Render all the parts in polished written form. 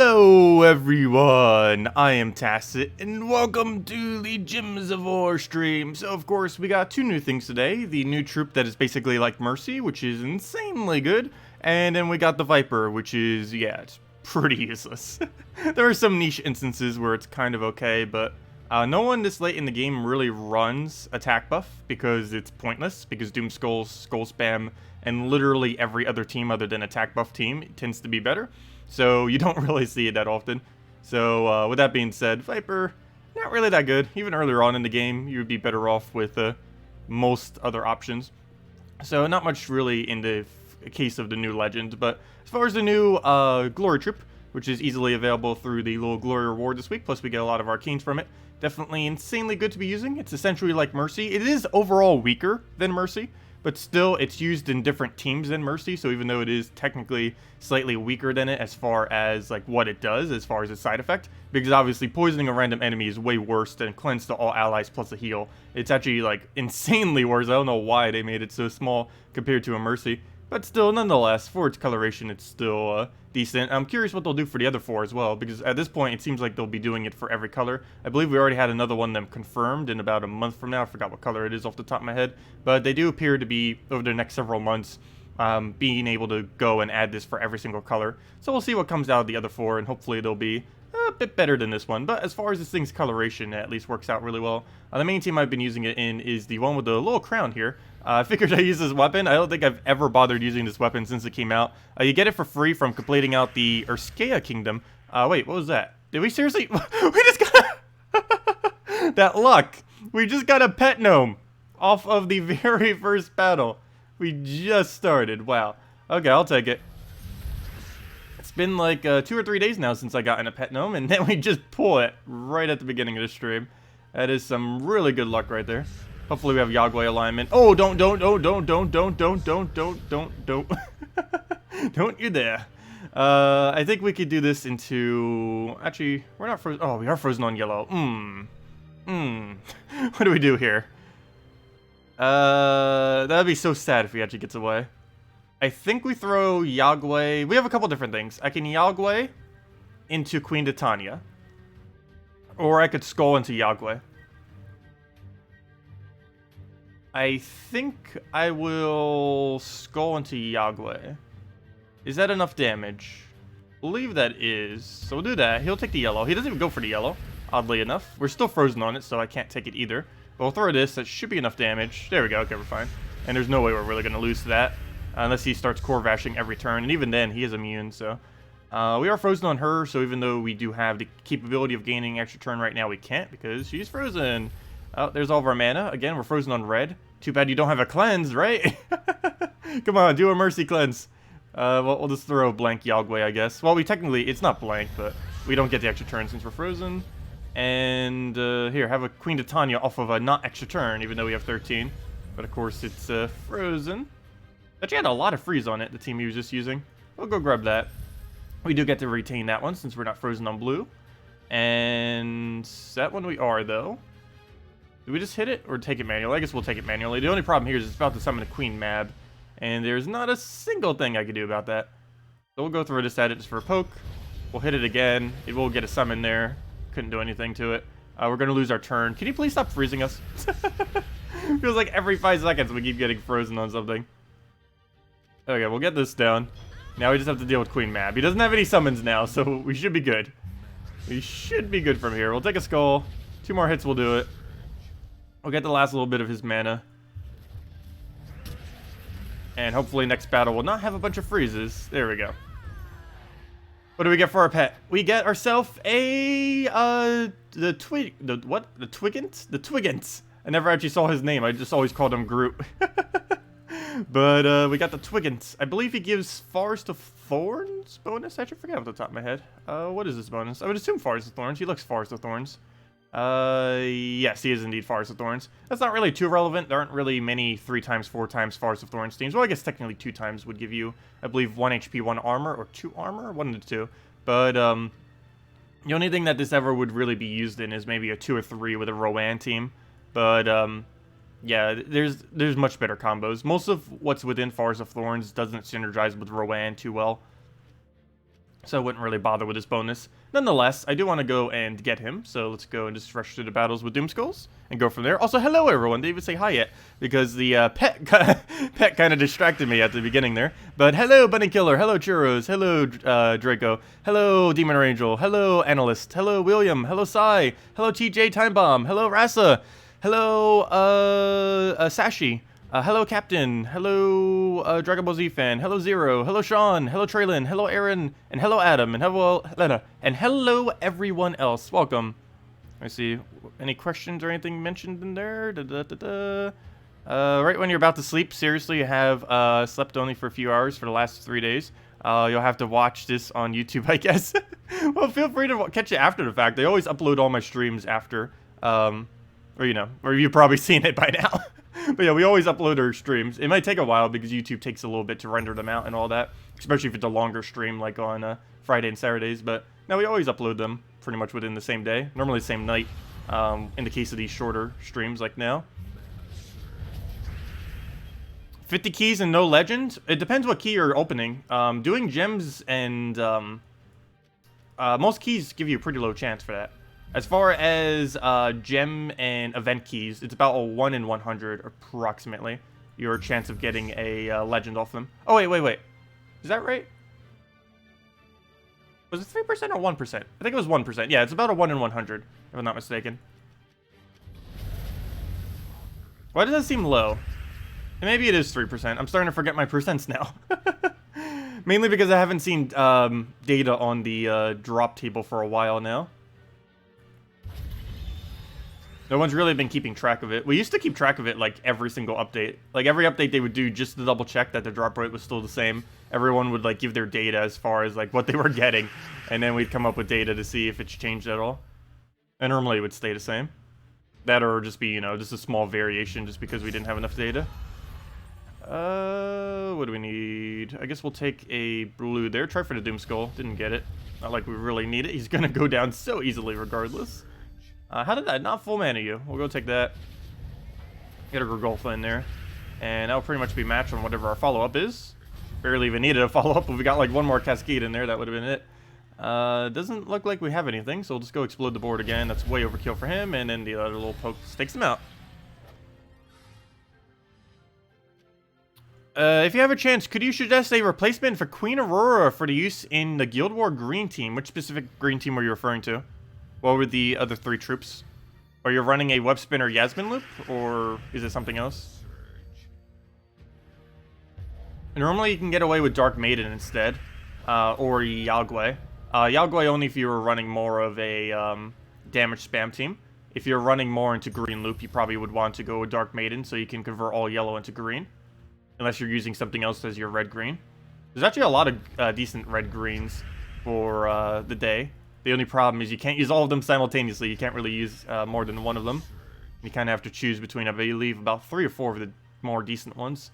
Hello everyone, I am Tacet, and welcome to the Gems of War stream. So of course, we got two new things today. The new troop that is basically like Mercy, which is insanely good. And then we got the Viper, which is, yeah, it's pretty useless. There are some niche instances where it's kind of okay, but no one this late in the game really runs attack buff because it's pointless, because Doom Skull, Skull Spam, and literally every other team other than attack buff team tends to be better. So you don't really see it that often. So with that being said, Viper, not really that good. Even earlier on in the game, you would be better off with most other options. So not much really in the case of the new legend. But as far as the new Glory Troop, which is easily available through the little Glory reward this week, plus we get a lot of arcanes from it, definitely insanely good to be using. It's essentially like Mercy. It is overall weaker than Mercy, but still, it's used in different teams than Mercy, so even though it is technically slightly weaker than it as far as like what it does, as far as its side effect, because obviously poisoning a random enemy is way worse than cleanse to all allies plus a heal. It's actually like insanely worse. I don't know why they made it so small compared to a Mercy, but still, nonetheless, for its coloration, it's still decent. I'm curious what they'll do for the other four as well, because at this point, it seems like they'll be doing it for every color. I believe we already had another one of them confirmed in about a month from now. I forgot what color it is off the top of my head, but they do appear to be, over the next several months, being able to go and add this for every single color. So we'll see what comes out of the other four, and hopefully they'll be a bit better than this one. But as far as this thing's coloration, it at least works out really well. The main team I've been using it in is the one with the little crown here. I figured I'd use this weapon. I don't think I've ever bothered using this weapon since it came out. You get it for free from completing out the Urskea Kingdom. Wait, what was that? Did we seriously? We just got that luck. We just got a pet gnome off of the very first battle. We just started. Wow. Okay, I'll take it. It's been like 2 or 3 days now since I got in a pet gnome, and then we just pull it right at the beginning of the stream. That is some really good luck right there. Hopefully we have Yagway alignment. Oh, don't you dare. I think we could do this into... Actually, we're not frozen. Oh, we are frozen on yellow. What do we do here? That'd be so sad if he actually gets away. I think we throw Yagway. We have a couple different things. I can Yagway into Queen Titania, or I could Skull into Yagway. I think I will Skull into Yagway. Is that enough damage? I believe that is. So we'll do that. He'll take the yellow. He doesn't even go for the yellow, oddly enough. We're still frozen on it, so I can't take it either. But we'll throw this. That should be enough damage. There we go. Okay, we're fine. And there's no way we're really going to lose to that. Unless he starts core vashing every turn. And even then, he is immune, so... we are frozen on her, so even though we do have the capability of gaining extra turn right now, we can't because she's frozen. Oh, there's all of our mana. Again, we're frozen on red. Too bad you don't have a cleanse, right? Come on, do a mercy cleanse. Well, we'll just throw blank Yagway, I guess. Well, we technically, it's not blank, but we don't get the extra turn since we're frozen. And here, have a Queen Titania off of a not extra turn, even though we have 13. But of course, it's frozen. Actually had a lot of freeze on it, the team he was just using. We'll go grab that. We do get to retain that one since we're not frozen on blue. And that one we are, though. Do we just hit it or take it manually? I guess we'll take it manually. The only problem here is it's about to summon a Queen Mab. And there's not a single thing I can do about that. So we'll go through this at it just for a poke. We'll hit it again. It will get a summon there. Couldn't do anything to it. We're going to lose our turn. Can you please stop freezing us? Feels like every 5 seconds we keep getting frozen on something. Okay, we'll get this down. Now we just have to deal with Queen Mab. He doesn't have any summons now, so we should be good. We should be good from here. We'll take a skull. 2 more hits will do it. We'll get the last little bit of his mana. And hopefully next battle will not have a bunch of freezes. There we go. What do we get for our pet? We get ourselves a, the Twiggins? The Twiggins. I never actually saw his name. I just always called him Groot. But we got the Twiggins. I believe he gives Forest of Thorns bonus. I actually forget off the top of my head. What is this bonus? I would assume Forest of Thorns. He looks Forest of Thorns. Yes, he is indeed Forest of Thorns. That's not really too relevant. There aren't really many 3x, 4x Forest of Thorns teams. Well, I guess technically 2 times would give you, I believe, 1 HP, 1 armor, or 2 armor? 1 of the 2. But, the only thing that this ever would really be used in is maybe a 2 or 3 with a Rowan team. But, yeah, there's much better combos. Most of what's within Forest of Thorns doesn't synergize with Rowan too well. So I wouldn't really bother with his bonus. Nonetheless, I do want to go and get him. So let's go and just rush through the battles with Doomskulls and go from there. Also, hello everyone. Didn't even say hi yet because the pet kind of distracted me at the beginning there. But hello Bunny Killer. Hello Churros. Hello Draco. Hello Demon Angel. Hello Analyst. Hello William. Hello Sai. Hello TJ Time Bomb. Hello Rasa. Hello Sashi. Hello, Captain. Hello, Dragon Ball Z fan. Hello, Zero. Hello, Sean. Hello, Traylon. Hello, Aaron. And hello, Adam. And hello, Lena. And hello, everyone else. Welcome. I see. Any questions or anything mentioned in there? Right when you're about to sleep, seriously, you have slept only for a few hours for the last 3 days. You'll have to watch this on YouTube, I guess. Well, feel free to catch it after the fact. They always upload all my streams after. Or, you know, or you've probably seen it by now. But yeah, we always upload our streams. It might take a while because YouTube takes a little bit to render them out and all that. Especially if it's a longer stream like on Friday and Saturdays. But no, we always upload them pretty much within the same day. Normally the same night in the case of these shorter streams like now. 50 keys and no legend? It depends what key you're opening. Doing gems and most keys give you a pretty low chance for that. As far as gem and event keys, it's about a 1 in 100 approximately your chance of getting a legend off them. Oh, wait. Is that right? Was it 3% or 1%? I think it was 1%. Yeah, it's about a 1 in 100, if I'm not mistaken. Why does that seem low? And maybe it is 3%. I'm starting to forget my percents now. Mainly because I haven't seen data on the drop table for a while now. No one's really been keeping track of it. We used to keep track of it like every single update. Like every update they would do just to double check that the drop rate was still the same. Everyone would like give their data as far as like what they were getting. And then we'd come up with data to see if it's changed at all. And normally it would stay the same. That or just be, you know, just a small variation just because we didn't have enough data. What do we need? I guess we'll take a blue there. Try for the Doomskull. Didn't get it. Not like we really need it. He's gonna go down so easily regardless. How did that not full mana you? We'll go take that. Get a Gorgolfa in there. And that'll pretty much be matched on whatever our follow-up is. Barely even needed a follow-up. If we got like one more Cascade in there, that would have been it. Doesn't look like we have anything, so we'll just go explode the board again. That's way overkill for him, and then the other little poke takes him out. If you have a chance, could you suggest a replacement for Queen Aurora for the use in the Guild War Green team? Which specific green team were you referring to? What were the other 3 troops? Are you running a Web Spinner Yasmin loop, or is it something else? Normally you can get away with Dark Maiden instead, or Yagwe. Yagwe only if you were running more of a damage spam team. If you're running more into green loop, you probably would want to go with Dark Maiden so you can convert all yellow into green. Unless you're using something else as your red-green. There's actually a lot of decent red-greens for the day. The only problem is you can't use all of them simultaneously. You can't really use more than one of them. You kind of have to choose between, I believe, about 3 or 4 of the more decent ones.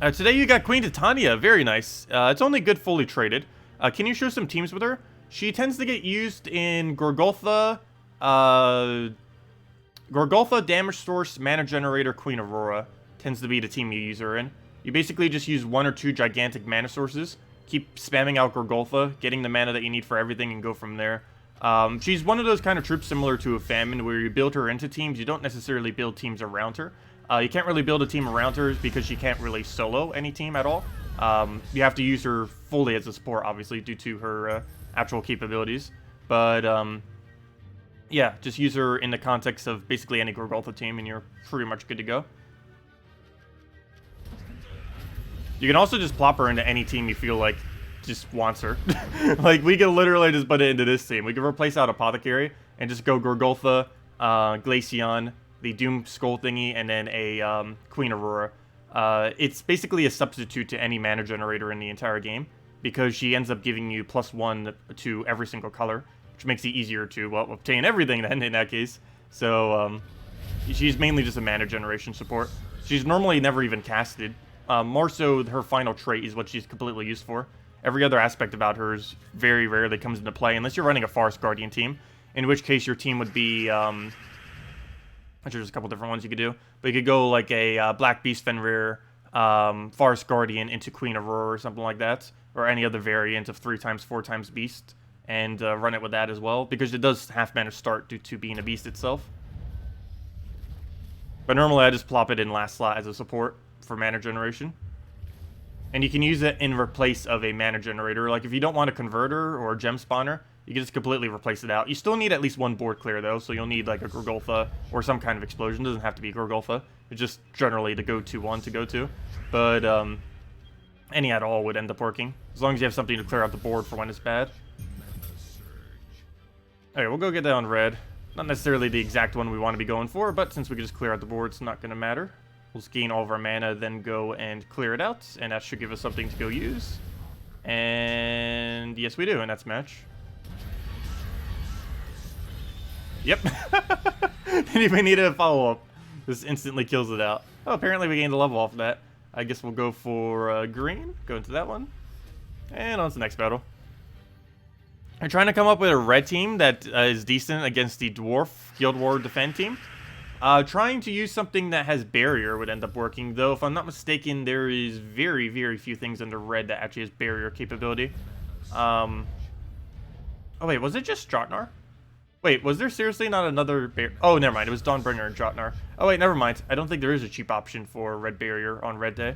Today you got Queen Titania. Very nice. It's only good fully traded. Can you show some teams with her? She tends to get used in Gorgolfa, Damage Source, Mana Generator, Queen Aurora. Tends to be the team you use her in. You basically just use 1 or 2 gigantic mana sources. Keep spamming out Gorgolfa, getting the mana that you need for everything, and go from there. She's one of those kind of troops similar to a Famine, where you build her into teams. You don't necessarily build teams around her. You can't really build a team around her because she can't really solo any team at all. You have to use her fully as a support, obviously, due to her actual capabilities. But, yeah, just use her in the context of basically any Gorgolfa team, and you're pretty much good to go. You can also just plop her into any team you feel like just wants her. Like, we can literally just put it into this team. We can replace out Apothecary and just go Gorgolfa, Glaceon, the Doom Skull thingy, and then a Queen Aurora. It's basically a substitute to any mana generator in the entire game because she ends up giving you +1 to every single color, which makes it easier to, well, obtain everything then in that case. So, she's mainly just a mana generation support. She's normally never even casted. More so, her final trait is what she's completely used for. Every other aspect about her is very rarely comes into play, unless you're running a Forest Guardian team, in which case your team would be, there's a couple different ones you could do, but you could go like a Black Beast Fenrir, Forest Guardian into Queen Aurora or something like that, or any other variant of 3x 4x Beast, and run it with that as well, because it does half mana start due to being a beast itself. But normally I just plop it in last slot as a support for mana generation. And you can use it in replace of a mana generator. Like if you don't want a converter or a gem spawner, you can just completely replace it out. You still need at least one board clear though, so you'll need like a Gurgulfa or some kind of explosion. It doesn't have to be Gurgulfa. It's just generally the go-to one to go to. But any at all would end up working, as long as you have something to clear out the board for when it's bad. Okay, we'll go get that on red. Not necessarily the exact one we want to be going for, but since we can just clear out the board, it's not going to matter. We'll just gain all of our mana, then go and clear it out, and that should give us something to go use. And yes, we do, and that's match. Yep. Didn't even need a follow-up. This instantly kills it out. Oh, apparently we gained a level off of that. I guess we'll go for green. Go into that one. And on to the next battle. I'm trying to come up with a red team that is decent against the Dwarf Guild War Defend team. Trying to use something that has barrier would end up working, though if I'm not mistaken, there is very, very few things under red that actually has barrier capability. Oh wait, was it just Jotnar? Wait, was there seriously not another Oh, never mind, it was Dawnbringer and Jotnar. Oh wait, never mind. I don't think there is a cheap option for red barrier on red day.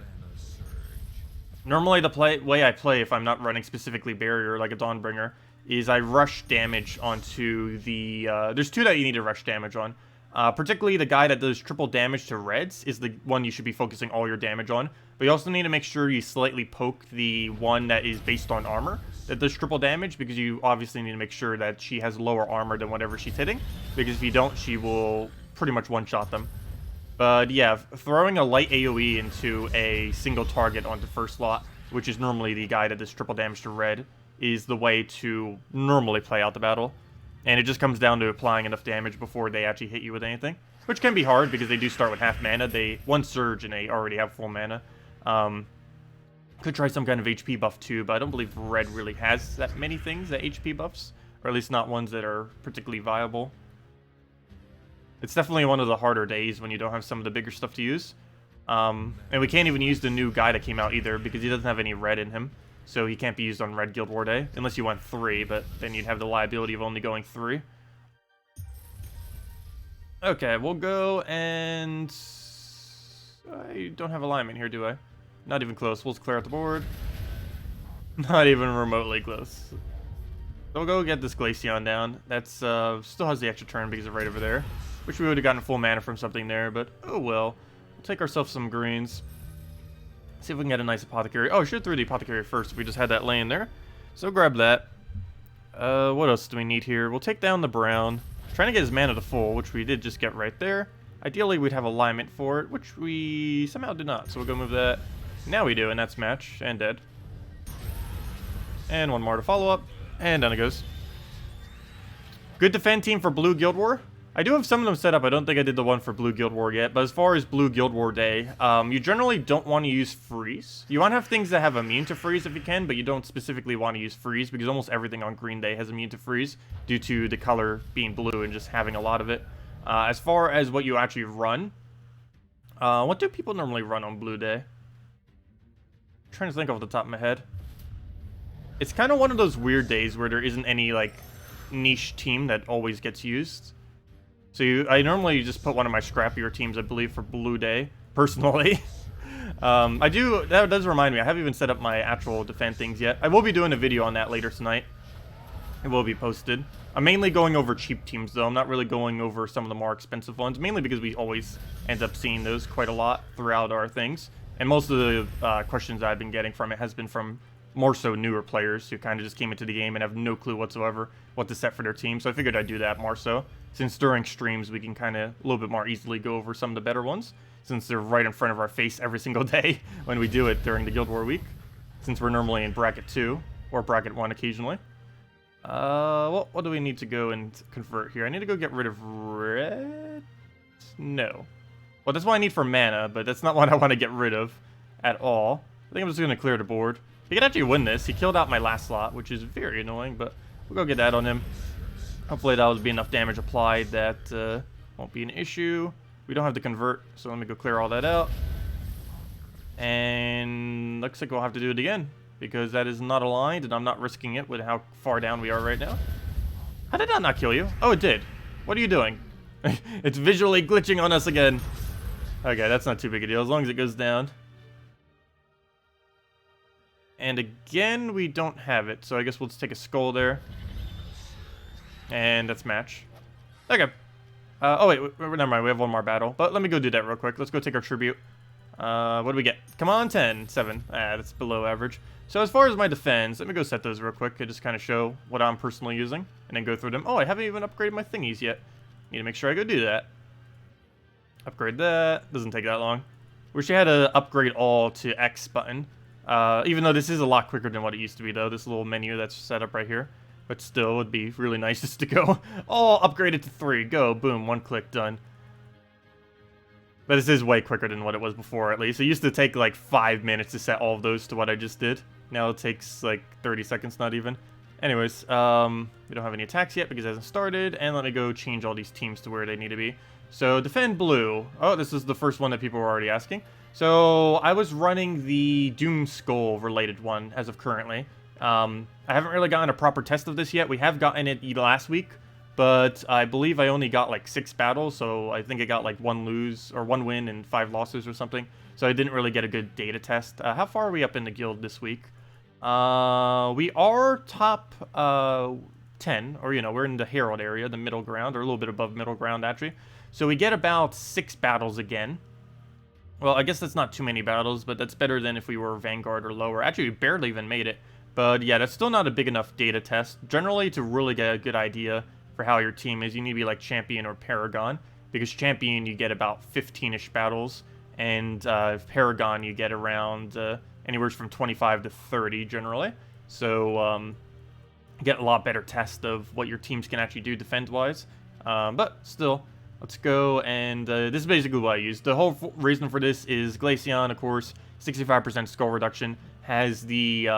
Normally the way I play, if I'm not running specifically barrier like a Dawnbringer, is I rush damage onto the... there's two that you need to rush damage on. Particularly the guy that does triple damage to reds is the one you should be focusing all your damage on. But you also need to make sure you slightly poke the one that is based on armor that does triple damage, because you obviously need to make sure that she has lower armor than whatever she's hitting, because if you don't, she will pretty much one-shot them. But yeah, throwing a light AoE into a single target onto first slot, which is normally the guy that does triple damage to red, is the way to normally play out the battle. And it just comes down to applying enough damage before they actually hit you with anything, which can be hard because they do start with half mana. They one surge and they already have full mana. Could try some kind of HP buff too, but I don't believe red really has that many things that HP buffs, or at least not ones that are particularly viable. It's definitely one of the harder days when you don't have some of the bigger stuff to use. And we can't even use the new guy that came out either, because he doesn't have any red in him. So he can't be used on Red Guild War Day, unless you went 3, but then you'd have the liability of only going 3. Okay, we'll go and... I don't have alignment here, do I? Not even close. We'll just clear out the board. Not even remotely close. So we'll go get this Glaceon down. That's still has the extra turn because of right over there. Wish we would have gotten full mana from something there, but oh well. We'll take ourselves some greens. See if we can get a nice Apothecary. Oh, I should have threw the Apothecary first if we just had that laying there. So grab that. What else do we need here? We'll take down the brown. Trying to get his mana to full, which we did just get right there. Ideally, we'd have alignment for it, which we somehow did not. So we'll go move that. Now we do, and that's match. And dead. And one more to follow up. And down it goes. Good defend team for Blue Guild War. I do have some of them set up. I don't think I did the one for Blue Guild War yet. But as far as Blue Guild War Day, you generally don't want to use freeze. You want to have things that have immune to freeze if you can, but you don't specifically want to use freeze because almost everything on Green Day has immune to freeze due to the color being blue and just having a lot of it. As far as what you actually run, what do people normally run on Blue Day? I'm trying to think off the top of my head. It's kind of one of those weird days where there isn't any like niche team that always gets used. So I normally just put one of my scrappier teams, I believe, for Blue Day, personally. That does remind me, I haven't even set up my actual defend things yet. I will be doing a video on that later tonight. It will be posted. I'm mainly going over cheap teams, though. I'm not really going over some of the more expensive ones, mainly because we always end up seeing those quite a lot throughout our things. And most of the questions I've been getting from it has been from more so newer players who kind of just came into the game and have no clue whatsoever what to set for their team. So I figured I'd do that more so, since during streams we can kind of a little bit more easily go over some of the better ones, since they're right in front of our face every single day when we do it during the Guild War week, since we're normally in bracket 2 or bracket 1 occasionally. Well, what do we need to go and convert here? I need to go get rid of red? No. Well, that's what I need for mana, but that's not what I want to get rid of at all. I think I'm just going to clear the board. He could actually win this. He killed out my last slot, which is very annoying, but we'll go get that on him. Hopefully that will be enough damage applied that won't be an issue. We don't have to convert, so let me go clear all that out. looks like we'll have to do it again, because that is not aligned, and I'm not risking it with how far down we are right now. How did that not kill you? Oh, it did. What are you doing? It's visually glitching on us again. Okay, that's not too big a deal, as long as it goes down. And again, we don't have it, so I guess we'll just take a skull there. And that's match. Okay. Oh wait, never mind, we have one more battle. But let me go do that real quick. Let's go take our tribute. What do we get? Come on, 10, 7. That's below average. So as far as my defense, let me go set those real quick and just kind of show what I'm personally using. And then go through them. Oh, I haven't even upgraded my thingies yet. Need to make sure I go do that. Upgrade that. Doesn't take that long. Wish I had to upgrade all to X button. Even though this is a lot quicker than what it used to be, though. This little menu that's set up right here. But still, it would be really nice just to go all upgraded to 3. Go, boom, 1 click, done. But this is way quicker than what it was before, at least. It used to take like 5 minutes to set all of those to what I just did. Now it takes like 30 seconds, not even. Anyways, we don't have any attacks yet because it hasn't started. And let me go change all these teams to where they need to be. So, defend blue. Oh, this is the first one that people were already asking. So, I was running the Doom Skull related one as of currently. I haven't really gotten a proper test of this yet. We have gotten it last week, but I believe I only got like 6 battles, so I think I got like 1 win and 5 losses or something. So I didn't really get a good data test. How far are we up in the guild this week? We are top 10, or we're in the Herald area, the middle ground, or a little bit above middle ground actually. So we get about 6 battles again. Well, I guess that's not too many battles, but that's better than if we were Vanguard or lower. Actually, we barely even made it. But yeah, that's still not a big enough data test. Generally, to really get a good idea for how your team is, you need to be like Champion or Paragon. Because Champion, you get about 15-ish battles. And Paragon, you get around anywhere from 25 to 30, generally. So, you get a lot better test of what your teams can actually do defense-wise. But still, let's go, and this is basically what I use. The whole reason for this is Glaceon, of course, 65% skull reduction, has the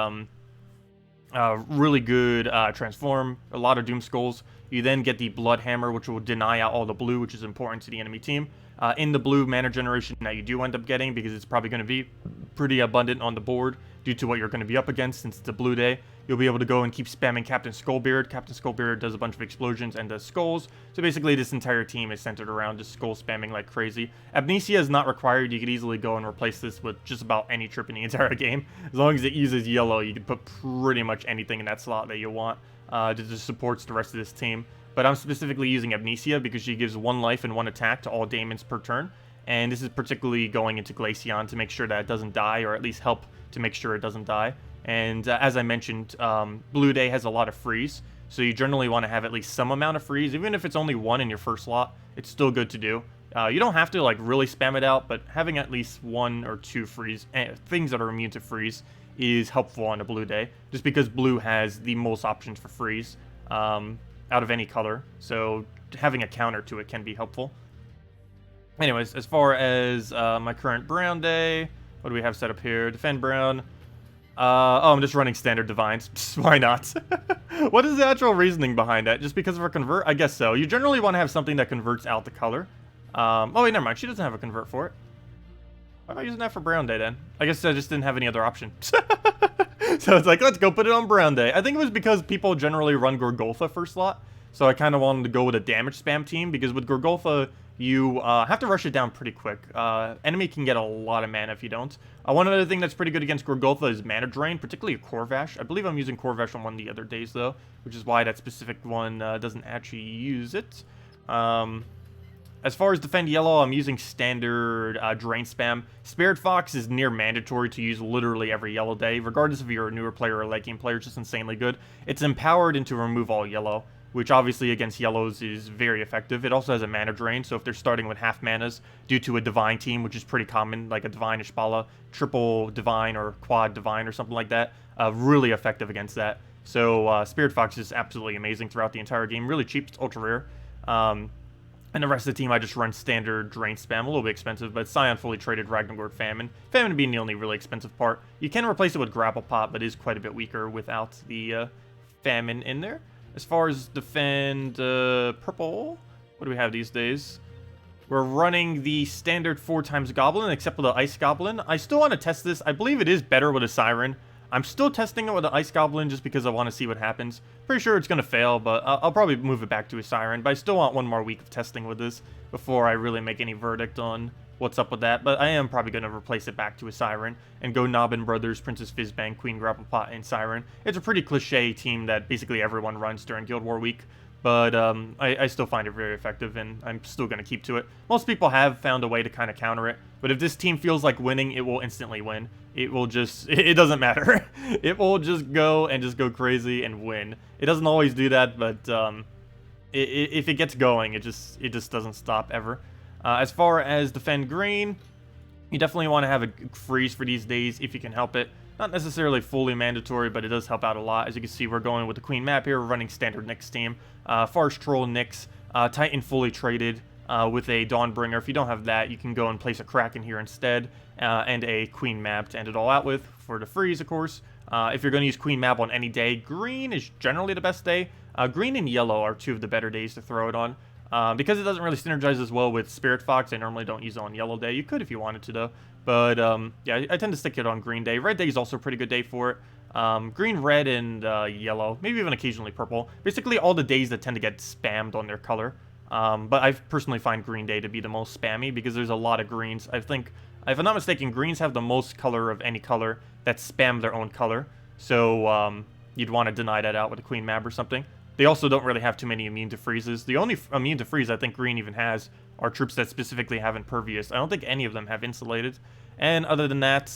really good transform, a lot of Doom Skulls. You then get the Blood Hammer, which will deny out all the blue, which is important to the enemy team. In the blue mana generation that you do end up getting, because it's probably going to be pretty abundant on the board due to what you're going to be up against since it's a blue day, you'll be able to go and keep spamming Captain Skullbeard. Captain Skullbeard does a bunch of explosions and does skulls. So basically this entire team is centered around just skull spamming like crazy. Amnesia is not required. You could easily go and replace this with just about any trip in the entire game. As long as it uses yellow, you can put pretty much anything in that slot that you want. That just supports the rest of this team. But I'm specifically using Amnesia because she gives 1 life and 1 attack to all daemons per turn. And this is particularly going into Glaceon to make sure that it doesn't die, or at least help to make sure it doesn't die. And as I mentioned, Blue Day has a lot of freeze, so you generally want to have at least some amount of freeze. Even if it's only 1 in your first slot, it's still good to do. You don't have to like really spam it out, but having at least 1 or 2 freeze things that are immune to freeze is helpful on a Blue Day, just because blue has the most options for freeze out of any color, so having a counter to it can be helpful. Anyways, as far as my current brown day, what do we have set up here? Defend brown. Oh, I'm just running standard divines. Why not? What is the actual reasoning behind that? Just because of her convert? I guess so. You generally want to have something that converts out the color. Oh wait, never mind. She doesn't have a convert for it. Why am I using that for brown day then? I guess I just didn't have any other option. So it's like, let's go put it on brown day. I think it was because people generally run Gorgolfa first slot. So I kind of wanted to go with a damage spam team, because with Gorgolfa, you have to rush it down pretty quick. Enemy can get a lot of mana if you don't. One other thing that's pretty good against Gorgolfa is mana drain, particularly Corvash. I believe I'm using Corvash on one of the other days, though, which is why that specific one doesn't actually use it. As far as defend yellow, I'm using standard drain spam. Spirit Fox is near mandatory to use literally every yellow day, regardless if you're a newer player or a late game player. It's just insanely good. It's empowered into remove all yellow, which obviously against yellows is very effective. It also has a mana drain, so if they're starting with half manas due to a divine team, which is pretty common, like a divine Ishbala, triple divine or quad divine or something like that, really effective against that. So Spirit Fox is absolutely amazing throughout the entire game. Really cheap, it's ultra rare. And the rest of the team, I just run standard drain spam, a little bit expensive, but Scion fully traded Ragnargord Famine. Famine being the only really expensive part. You can replace it with Grapple Pot, but it is quite a bit weaker without the Famine in there. As far as defend purple, what do we have these days? We're running the standard 4x Goblin, except with the Ice Goblin. I still want to test this. I believe it is better with a Siren. I'm still testing it with the Ice Goblin just because I want to see what happens. Pretty sure it's going to fail, but I'll probably move it back to a Siren. But I still want one more week of testing with this before I really make any verdict on what's up with that. But I am probably going to replace it back to a Siren and go Nobbin Brothers, Princess Fizzbang, Queen Grapplepot, and Siren. It's a pretty cliche team that basically everyone runs during Guild War Week. But I still find it very effective, and I'm still going to keep to it. Most people have found a way to kind of counter it. But if this team feels like winning, it will instantly win. It will just, it doesn't matter. It will just go and just go crazy and win. It doesn't always do that, but if it gets going, it just doesn't stop ever. As far as defend green, you definitely want to have a freeze for these days if you can help it. Not necessarily fully mandatory, but it does help out a lot. As you can see, we're going with the Queen map here. We're running standard Nyx team. Forest Troll Nyx, Titan fully traded with a Dawnbringer. If you don't have that, you can go and place a Kraken here instead, and a Queen map to end it all out with for the freeze, of course. If you're going to use Queen map on any day, green is generally the best day. Green and yellow are two of the better days to throw it on. Because it doesn't really synergize as well with Spirit Fox, I normally don't use it on yellow day. You could if you wanted to, though. But, yeah, I tend to stick it on green day. Red day is also a pretty good day for it. Green, red, and yellow. Maybe even occasionally purple. Basically, all the days that tend to get spammed on their color. But I personally find green day to be the most spammy because there's a lot of greens. I think, if I'm not mistaken, greens have the most color of any color that spam their own color. So, you'd want to deny that out with a Queen map or something. They also don't really have too many immune to freezes. The only immune to freeze I think green even has are troops that specifically have impervious. I don't think any of them have insulated. And other than that,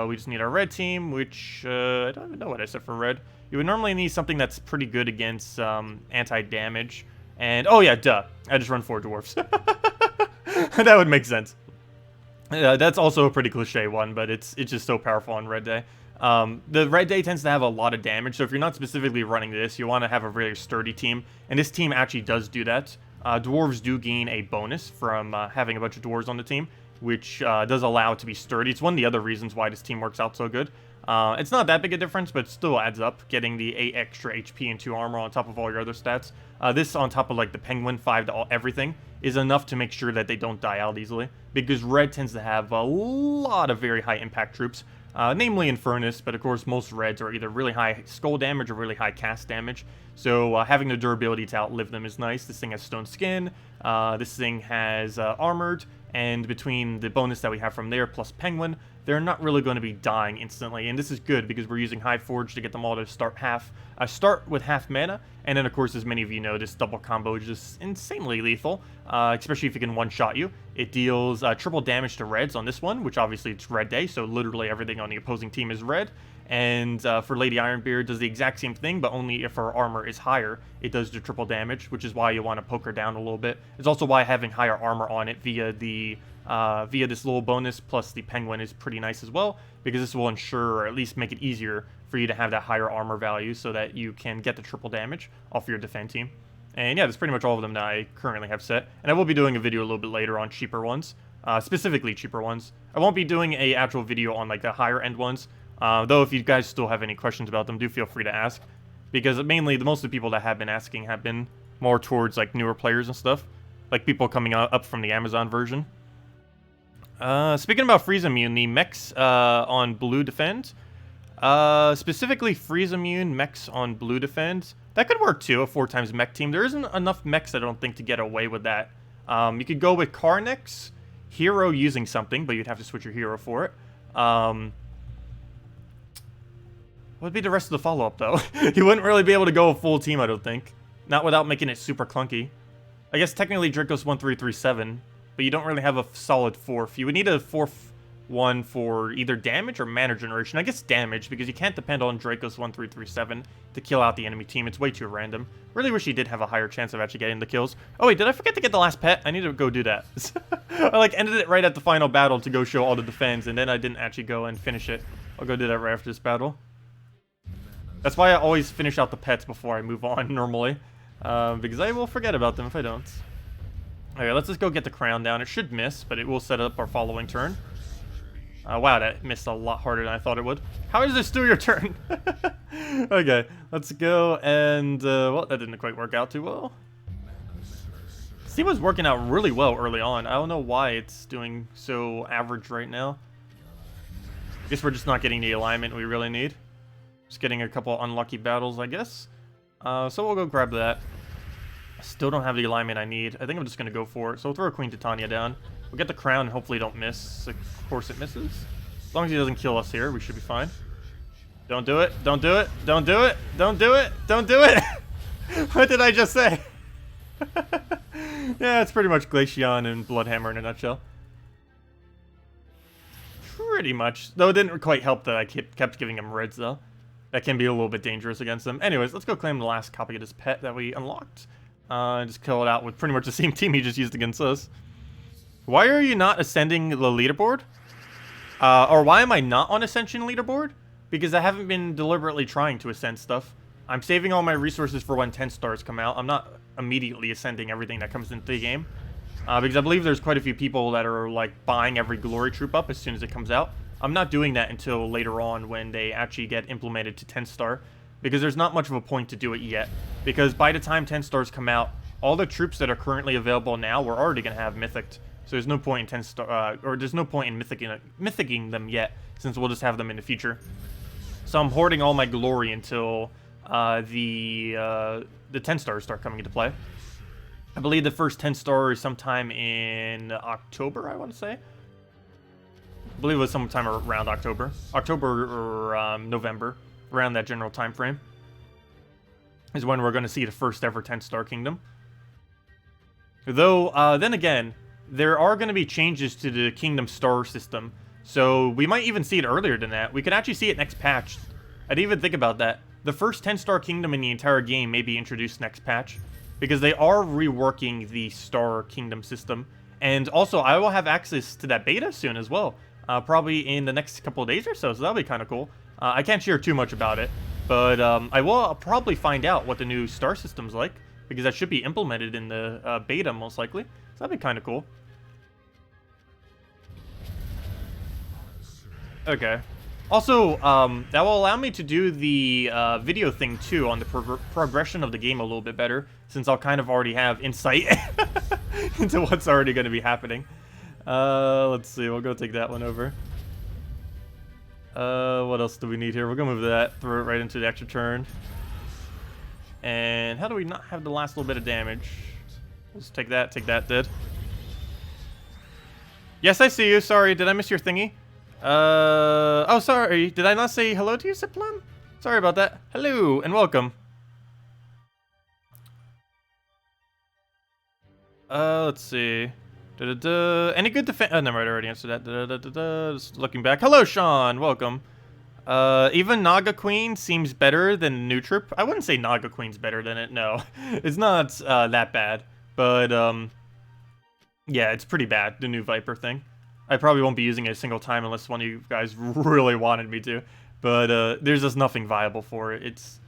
we just need our red team, which I don't even know what I said for red. You would normally need something that's pretty good against anti-damage. And, oh yeah, duh. I just run 4 dwarfs. That would make sense. That's also a pretty cliche one, but it's just so powerful on red day. The red day tends to have a lot of damage, so if you're not specifically running this, you want to have a very sturdy team, and this team actually does do that. Dwarves do gain a bonus from having a bunch of dwarves on the team, which does allow it to be sturdy. It's one of the other reasons why this team works out so good. It's not that big a difference, but it still adds up, getting the 8 extra HP and 2 armor on top of all your other stats. This on top of like the penguin, 5 to everything, is enough to make sure that they don't die out easily, because red tends to have a lot of very high impact troops. Namely Infernus, but of course most reds are either really high skull damage or really high cast damage, so having the durability to outlive them is nice. This thing has stone skin, this thing has armored, and between the bonus that we have from there plus penguin, they're not really going to be dying instantly, and this is good because we're using High Forge to get them all to start with half mana, and then of course, as many of you know, this double combo is just insanely lethal, especially if it can one-shot you. It deals triple damage to reds on this one, which obviously it's red day, so literally everything on the opposing team is red, and for Lady Ironbeard does the exact same thing, but only if her armor is higher, it does do triple damage, which is why you want to poke her down a little bit. It's also why having higher armor on it via this little bonus plus the penguin is pretty nice as well, because this will ensure, or at least make it easier for you to have that higher armor value so that you can get the triple damage off your defend team. And yeah, that's pretty much all of them that I currently have set. And I will be doing a video a little bit later on cheaper ones, specifically cheaper ones. I won't be doing a actual video on like the higher end ones, though if you guys still have any questions about them, do feel free to ask. Because mainly, most of the people that have been asking have been more towards like newer players and stuff. Like people coming up from the Amazon version. Speaking about freeze immune, the mechs on blue defend. Specifically freeze immune mechs on blue defend. That could work too, a 4x mech team. There isn't enough mechs, I don't think, to get away with that. You could go with Karnix, hero using something, but you'd have to switch your hero for it. What would be the rest of the follow-up, though? You wouldn't really be able to go a full team, I don't think. Not without making it super clunky. I guess technically Dracos 1337, but you don't really have a solid fourth. You would need a fourth one for either damage or mana generation. I guess damage, because you can't depend on Dracos 1337 to kill out the enemy team. It's way too random. Really wish he did have a higher chance of actually getting the kills. Oh wait, did I forget to get the last pet? I need to go do that. I like ended it right at the final battle to go show all the defense, and then I didn't actually go and finish it. I'll go do that right after this battle. That's why I always finish out the pets before I move on normally, because I will forget about them if I don't. Okay, let's just go get the crown down. It should miss, but it will set up our following turn. Wow, that missed a lot harder than I thought it would. How is this still your turn? Okay, let's go, and, well, that didn't quite work out too well. team was working out really well early on. I don't know why it's doing so average right now. I guess we're just not getting the alignment we really need. Just getting a couple unlucky battles, I guess. So we'll go grab that. I still don't have the alignment I need. I think I'm just going to go for it. So we'll throw a Queen Titania down. We'll get the crown and hopefully don't miss. Of course it misses. As long as he doesn't kill us here, we should be fine. Don't do it. Don't do it. Don't do it. Don't do it. Don't do it. What did I just say? Yeah, it's pretty much Glaceon and Bloodhammer in a nutshell. Pretty much. Though it didn't quite help that I kept giving him reds, though. That can be a little bit dangerous against them. Anyways, let's go claim the last copy of this pet that we unlocked. Just kill it out with pretty much the same team he just used against us. Why are you not ascending the leaderboard? Or why am I not on Ascension leaderboard? Because I haven't been deliberately trying to ascend stuff. I'm saving all my resources for when 10 stars come out. I'm not immediately ascending everything that comes into the game. Because I believe there's quite a few people that are like buying every glory troop up as soon as it comes out. I'm not doing that until later on when they actually get implemented to 10 star. Because there's not much of a point to do it yet. Because by the time 10 stars come out, all the troops that are currently available now, we're already going to have mythicked. So there's no point in 10 star, or there's no point in mythicking them yet, since we'll just have them in the future. So I'm hoarding all my glory until the 10 stars start coming into play. I believe the first 10 star is sometime in October, I want to say. I believe it was sometime around October. October or November, around that general time frame, is when we're going to see the first ever 10 star kingdom. Though, then again, there are going to be changes to the kingdom star system. So we might even see it earlier than that. We could actually see it next patch. I didn't even think about that. The first 10-star kingdom in the entire game may be introduced next patch, because they are reworking the star kingdom system. And also, I will have access to that beta soon as well. Probably in the next couple of days or so that'll be kind of cool. I can't share too much about it, but I will probably find out what the new star system's like, because that should be implemented in the beta most likely. So that'd be kind of cool. Okay. Also, that will allow me to do the video thing too on the progression of the game a little bit better, since I'll kind of already have insight into what's already going to be happening. Let's see, we'll go take that one over. What else do we need here? We're going to move that, throw it right into the extra turn. And how do we not have the last little bit of damage? Let's take that, dead. Yes, I see you. Sorry, did I miss your thingy? Oh, sorry. Did I not say hello to you, Siplum? Sorry about that. Hello, and welcome. Let's see. Any good defense? Oh, never mind, I already answered that. Just looking back. Hello, Sean. Welcome. Even Naga Queen seems better than New Trip. I wouldn't say Naga Queen's better than it. No, it's not that bad. But yeah, it's pretty bad. The new Viper thing. I probably won't be using it a single time unless one of you guys really wanted me to. But there's just nothing viable for it. It's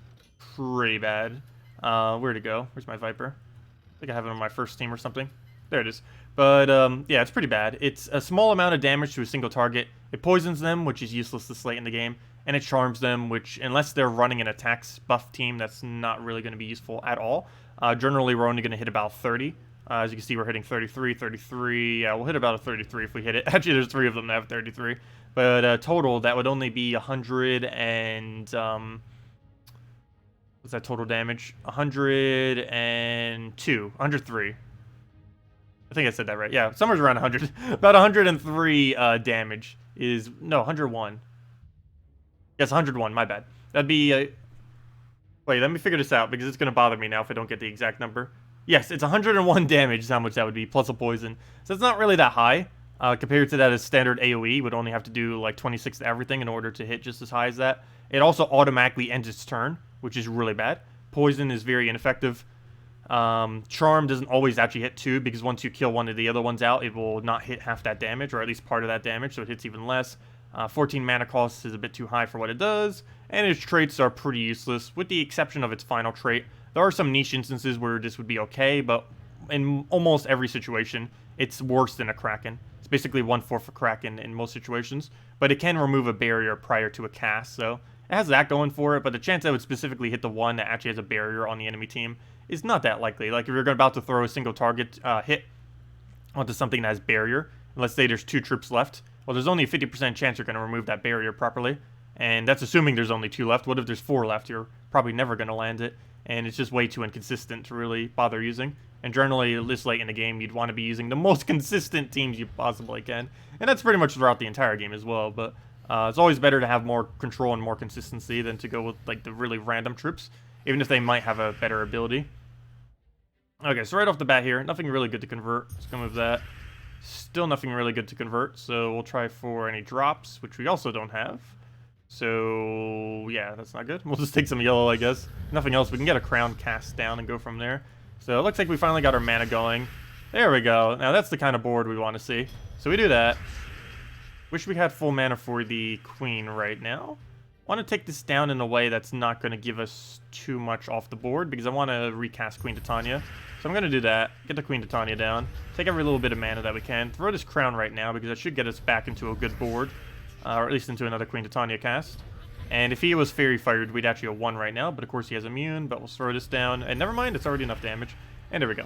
pretty bad. Where'd it go? Where's my Viper? I think I have it on my first team or something. There it is. But yeah, it's pretty bad. It's a small amount of damage to a single target. It poisons them, which is useless this late in the game. And it charms them, which, unless they're running an attacks buff team, that's not really going to be useful at all. Generally, we're only going to hit about 30. As you can see, we're hitting 33, 33. Yeah, we'll hit about a 33 if we hit it. Actually, there's 3 of them that have 33. But total, that would only be 100 and... what's that total damage? 102. 103. I think I said that right. Yeah, somewhere around 100. About 103 damage is... No, 101. Yes, 101. My bad. That'd be... wait, let me figure this out, because it's going to bother me now if I don't get the exact number. Yes, it's 101 damage is how much that would be, plus a poison. So it's not really that high. Compared to that as standard AoE, would only have to do like 26 to everything in order to hit just as high as that. It also automatically ends its turn, which is really bad. Poison is very ineffective. Charm doesn't always actually hit 2, because once you kill one of the other ones out, it will not hit half that damage, or at least part of that damage, so it hits even less. 14 mana cost is a bit too high for what it does, and its traits are pretty useless, with the exception of its final trait. There are some niche instances where this would be okay, but in almost every situation, it's worse than a Kraken. It's basically 1/4 a Kraken in most situations, but it can remove a barrier prior to a cast, so it has that going for it, but the chance I would specifically hit the one that actually has a barrier on the enemy team is not that likely. Like if you're about to throw a single target hit onto something that has barrier, and let's say there's 2 troops left, well, there's only a 50% chance you're going to remove that barrier properly, and that's assuming there's only 2 left. What if there's 4 left? You're probably never going to land it, and it's just way too inconsistent to really bother using. And generally, this late in the game, you'd want to be using the most consistent teams you possibly can, and that's pretty much throughout the entire game as well, but it's always better to have more control and more consistency than to go with like the really random troops, even if they might have a better ability. Okay, so right off the bat here, nothing really good to convert. Let's go move that. Still nothing really good to convert, so we'll try for any drops, which we also don't have. So, yeah, that's not good. We'll just take some yellow, I guess. Nothing else. We can get a crown cast down and go from there. So it looks like we finally got our mana going. There we go. Now that's the kind of board we want to see. So we do that. Wish we had full mana for the queen right now. Want to take this down in a way that's not going to give us too much off the board, because I want to recast Queen Titania. So I'm going to do that. Get the Queen Titania down. Take every little bit of mana that we can. Throw this crown right now, because that should get us back into a good board. Or at least into another Queen Titania cast. And if he was Fairy Fired, we'd actually have 1 right now. But of course he has immune, but we'll throw this down. And never mind, it's already enough damage. And there we go.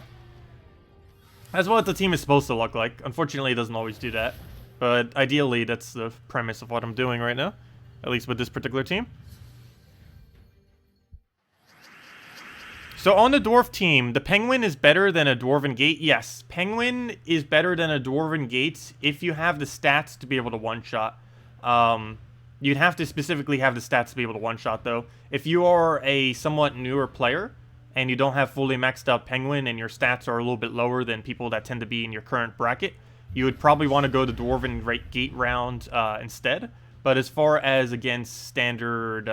That's what the team is supposed to look like. Unfortunately, it doesn't always do that. But ideally, that's the premise of what I'm doing right now. At least with this particular team. So on the Dwarf team, the Penguin is better than a Dwarven Gate. Yes, Penguin is better than a Dwarven Gate if you have the stats to be able to one-shot. You'd have to specifically have the stats to be able to one-shot, though. If you are a somewhat newer player, and you don't have fully maxed out Penguin, and your stats are a little bit lower than people that tend to be in your current bracket, you would probably want to go the Dwarven Gate round instead. But as far as, again, standard,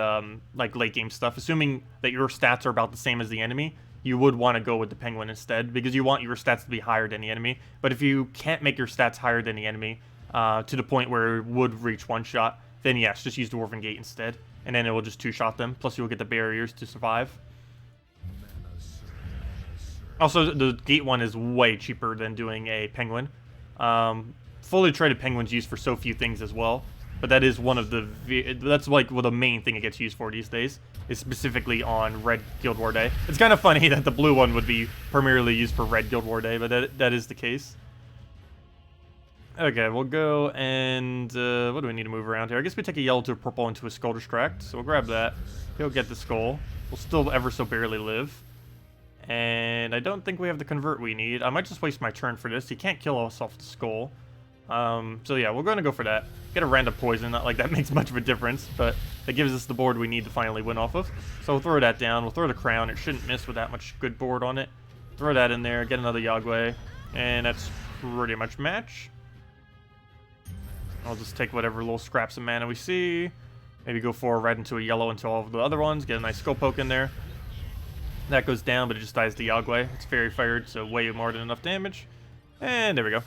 like, late-game stuff, assuming that your stats are about the same as the enemy, you would want to go with the Penguin instead, because you want your stats to be higher than the enemy. But if you can't make your stats higher than the enemy, to the point where it would reach one-shot, then yes, just use Dwarven Gate instead. And then it will just two-shot them, plus you'll get the barriers to survive. Also, the Gate one is way cheaper than doing a Penguin. Fully traded Penguin's used for so few things as well. But that is one of the... That's like the main thing it gets used for these days. Is specifically on Red Guild War Day. It's kind of funny that the blue one would be primarily used for Red Guild War Day, but that is the case. Okay, we'll go and... what do we need to move around here? I guess we take a yellow to a purple into a Skull Distract. So we'll grab that. He'll get the skull. We'll still ever so barely live. And I don't think we have the convert we need. I might just waste my turn for this. He can't kill us off the skull. So yeah, we're going to go for that. Get a random poison, not like that makes much of a difference, but that gives us the board we need to finally win off of. So we'll throw that down, we'll throw the crown, it shouldn't miss with that much good board on it. Throw that in there, get another Yagway, and that's pretty much match. I'll just take whatever little scraps of mana we see, maybe go for a red into a yellow into all of the other ones, get a nice skull poke in there. That goes down, but it just dies to Yagway. It's Fairy Fired, so way more than enough damage. And there we go.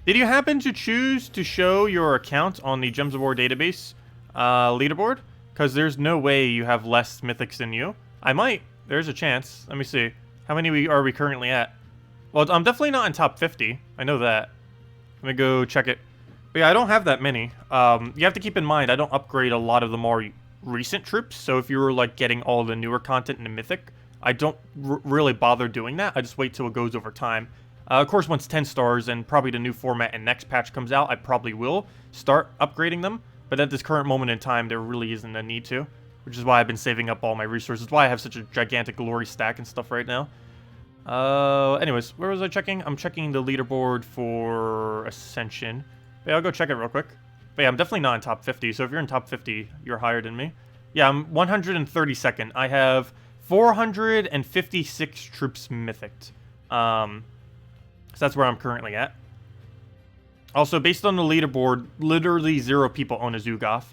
Did you happen to choose to show your account on the Gems of War database leaderboard? Because there's no way you have less mythics than you. I might. There's a chance. Let me see. How many are we currently at? Well, I'm definitely not in top 50. I know that. Let me go check it. But yeah, I don't have that many. You have to keep in mind, I don't upgrade a lot of the more recent troops. So if you were like getting all the newer content in the mythic, I don't really bother doing that. I just wait till it goes over time. Of course, once 10 stars and probably the new format and next patch comes out, I probably will start upgrading them. But at this current moment in time, there really isn't a need to. Which is why I've been saving up all my resources. Why I have such a gigantic glory stack and stuff right now. Anyways, where was I checking? I'm checking the leaderboard for Ascension. Yeah, I'll go check it real quick. But yeah, I'm definitely not in top 50. So if you're in top 50, you're higher than me. Yeah, I'm 132nd. I have 456 troops mythicked. So that's where I'm currently at. Also, based on the leaderboard, literally 0 people own a Zugoth.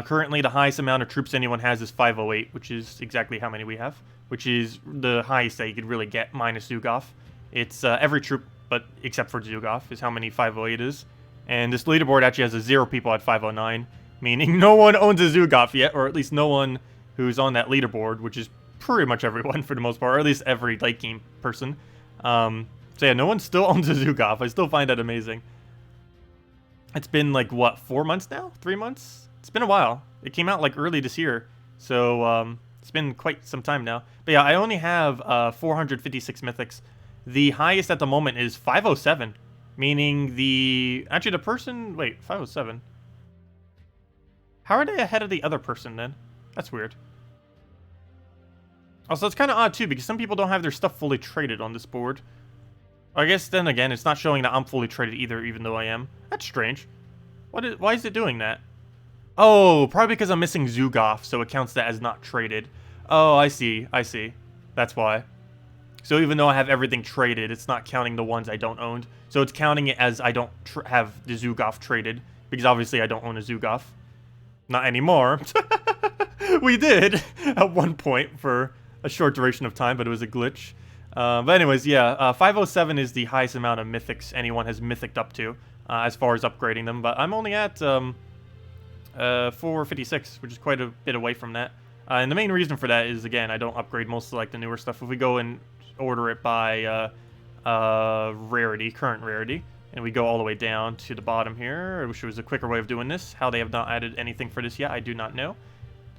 Currently, the highest amount of troops anyone has is 508, which is exactly how many we have. Which is the highest that you could really get, minus Zugoth. It's every troop, but except for Zugoth, is how many 508 is. And this leaderboard actually has 0 people at 509, meaning no one owns a Zugoth yet, or at least no one who's on that leaderboard, which is pretty much everyone for the most part, or at least every late game person. So yeah, no one still owns a Zugoth. I still find that amazing. It's been like, what, 4 months now? 3 months? It's been a while. It came out like early this year. So It's been quite some time now. But yeah, I only have 456 mythics. The highest at the moment is 507, meaning actually the person, wait, 507. How are they ahead of the other person then? That's weird. Also, it's kind of odd too, because some people don't have their stuff fully traded on this board. I guess then again, it's not showing that I'm fully traded either, even though I am. That's strange. Why is it doing that? Oh, probably because I'm missing Zugoff, so it counts that as not traded. Oh, I see. I see. That's why. So even though I have everything traded, it's not counting the ones I don't own. So it's counting it as I don't have the Zugoff traded, because obviously I don't own a Zugoff. Not anymore. We did at one point for a short duration of time, but it was a glitch. But anyways, yeah, 507 is the highest amount of mythics anyone has mythicked up to, as far as upgrading them. But I'm only at 456, which is quite a bit away from that. And the main reason for that is, again, I don't upgrade most of like the newer stuff. If we go and order it by rarity, current rarity, and we go all the way down to the bottom here, which was a quicker way of doing this. How they have not added anything for this yet, I do not know.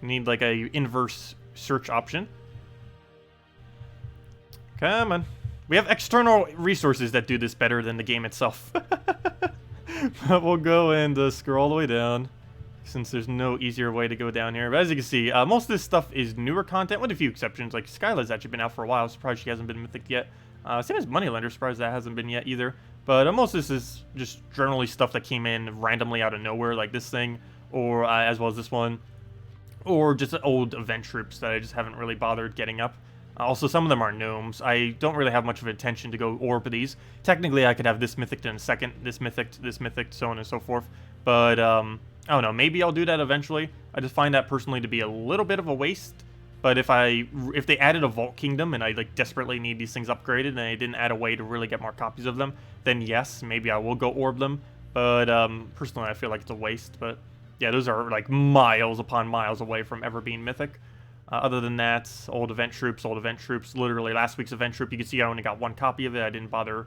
You need like a inverse search option. Come on. We have external resources that do this better than the game itself. But we'll go and scroll all the way down, since there's no easier way to go down here. But as you can see, most of this stuff is newer content, with a few exceptions. Like Skyla's actually been out for a while. Surprised she hasn't been mythicked yet. Same as Moneylender, surprised that hasn't been yet either. But most of this is just generally stuff that came in randomly out of nowhere, like this thing, or as well as this one, or just old event troops that I just haven't really bothered getting up. Also, some of them are gnomes. I don't really have much of an intention to go orb these. Technically, I could have this mythicked in a second, this mythicked, so on and so forth. But, I don't know, maybe I'll do that eventually. I just find that personally to be a little bit of a waste. But if they added a Vault Kingdom and I like desperately need these things upgraded and I didn't add a way to really get more copies of them, then yes, maybe I will go orb them. But, personally, I feel like it's a waste. But, yeah, those are like miles upon miles away from ever being mythic. Other than that, old event troops. Literally, last week's event troop, you can see I only got one copy of it. I didn't bother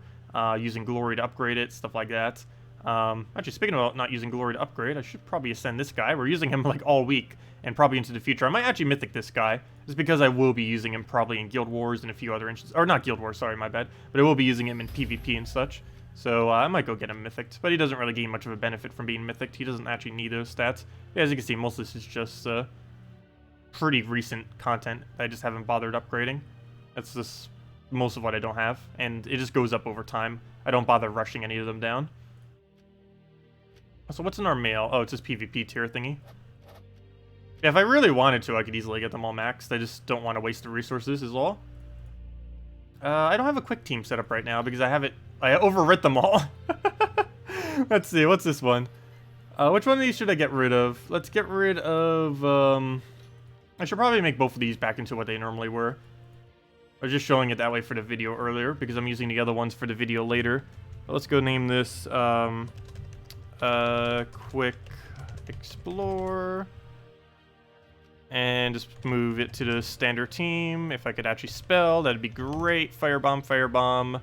using Glory to upgrade it, stuff like that. Actually, speaking about not using Glory to upgrade, I should probably ascend this guy. We're using him like all week and probably into the future. I might actually mythic this guy, just because I will be using him probably in Guild Wars and a few other instances. Or not Guild Wars, sorry, my bad. But I will be using him in PvP and such. So I might go get him mythicked. But he doesn't really gain much of a benefit from being mythicked. He doesn't actually need those stats. As you can see, most of this is just pretty recent content that I just haven't bothered upgrading. That's just most of what I don't have, and it just goes up over time. I don't bother rushing any of them down. So what's in our mail? Oh, it's this PvP tier thingy. Yeah, if I really wanted to, I could easily get them all maxed. I just don't want to waste the resources is all. I don't have a quick team set up right now because I overwrit them all. Let's see, what's this one? Which one of these should I get rid of? Let's get rid of, I should probably make both of these back into what they normally were. I was just showing it that way for the video earlier, because I'm using the other ones for the video later. But let's go name this, Quick Explore. And just move it to the standard team. If I could actually spell, that'd be great. Firebomb, Firebomb.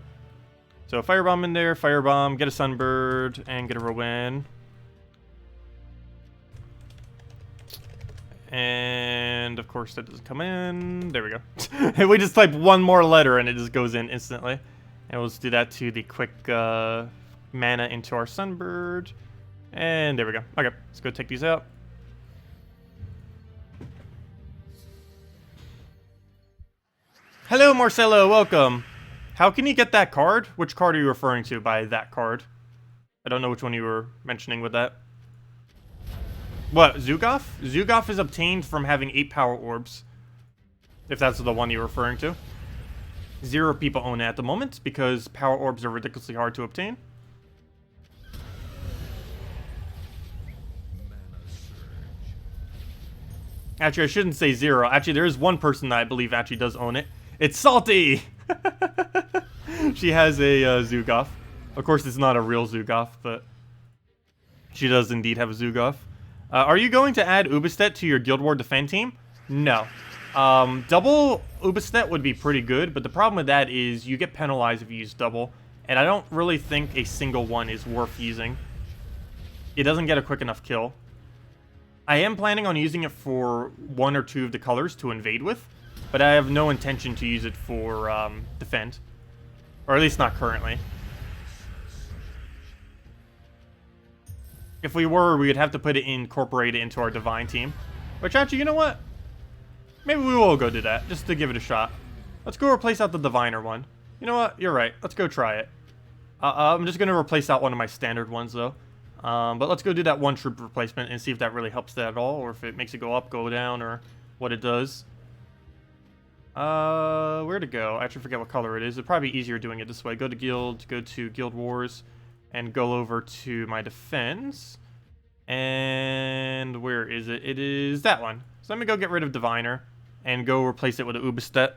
So Firebomb in there, Firebomb, get a Sunbird, and get a Rowan. And of course that doesn't come in. There we go. And we just type one more letter and it just goes in instantly. And we'll just do that to the quick mana into our Sunbird. And there we go. Okay, let's go take these out. Hello, Marcelo. Welcome. How can you get that card? Which card are you referring to by that card? I don't know which one you were mentioning with that. What, Zugoff? Zugoff is obtained from having 8 power orbs. If that's the one you're referring to. 0 people own it at the moment because power orbs are ridiculously hard to obtain. Actually, I shouldn't say 0. Actually, there is one person that I believe actually does own it. It's Salty! She has a Zugoff. Of course, it's not a real Zugoff, but she does indeed have a Zugoff. Are you going to add Ubistet to your Guild War Defend team? No. Double Ubistet would be pretty good, but the problem with that is you get penalized if you use double, and I don't really think a single one is worth using. It doesn't get a quick enough kill. I am planning on using it for 1 or 2 of the colors to invade with, but I have no intention to use it for defend. Or at least not currently. If we were, we would have to incorporate it into our Divine team. Which actually, you know what? Maybe we will go do that, just to give it a shot. Let's go replace out the Diviner one. You know what? You're right. Let's go try it. I'm just going to replace out one of my standard ones, though. But let's go do that 1 troop replacement and see if that really helps that at all, or if it makes it go up, go down, or what it does. Where to go? I actually forget what color it is. It'd probably be easier doing it this way. Go to Guild, go to Guild Wars, and go over to my defense. And where is it? It is that one. So let me go get rid of Diviner and go replace it with a Ubistet.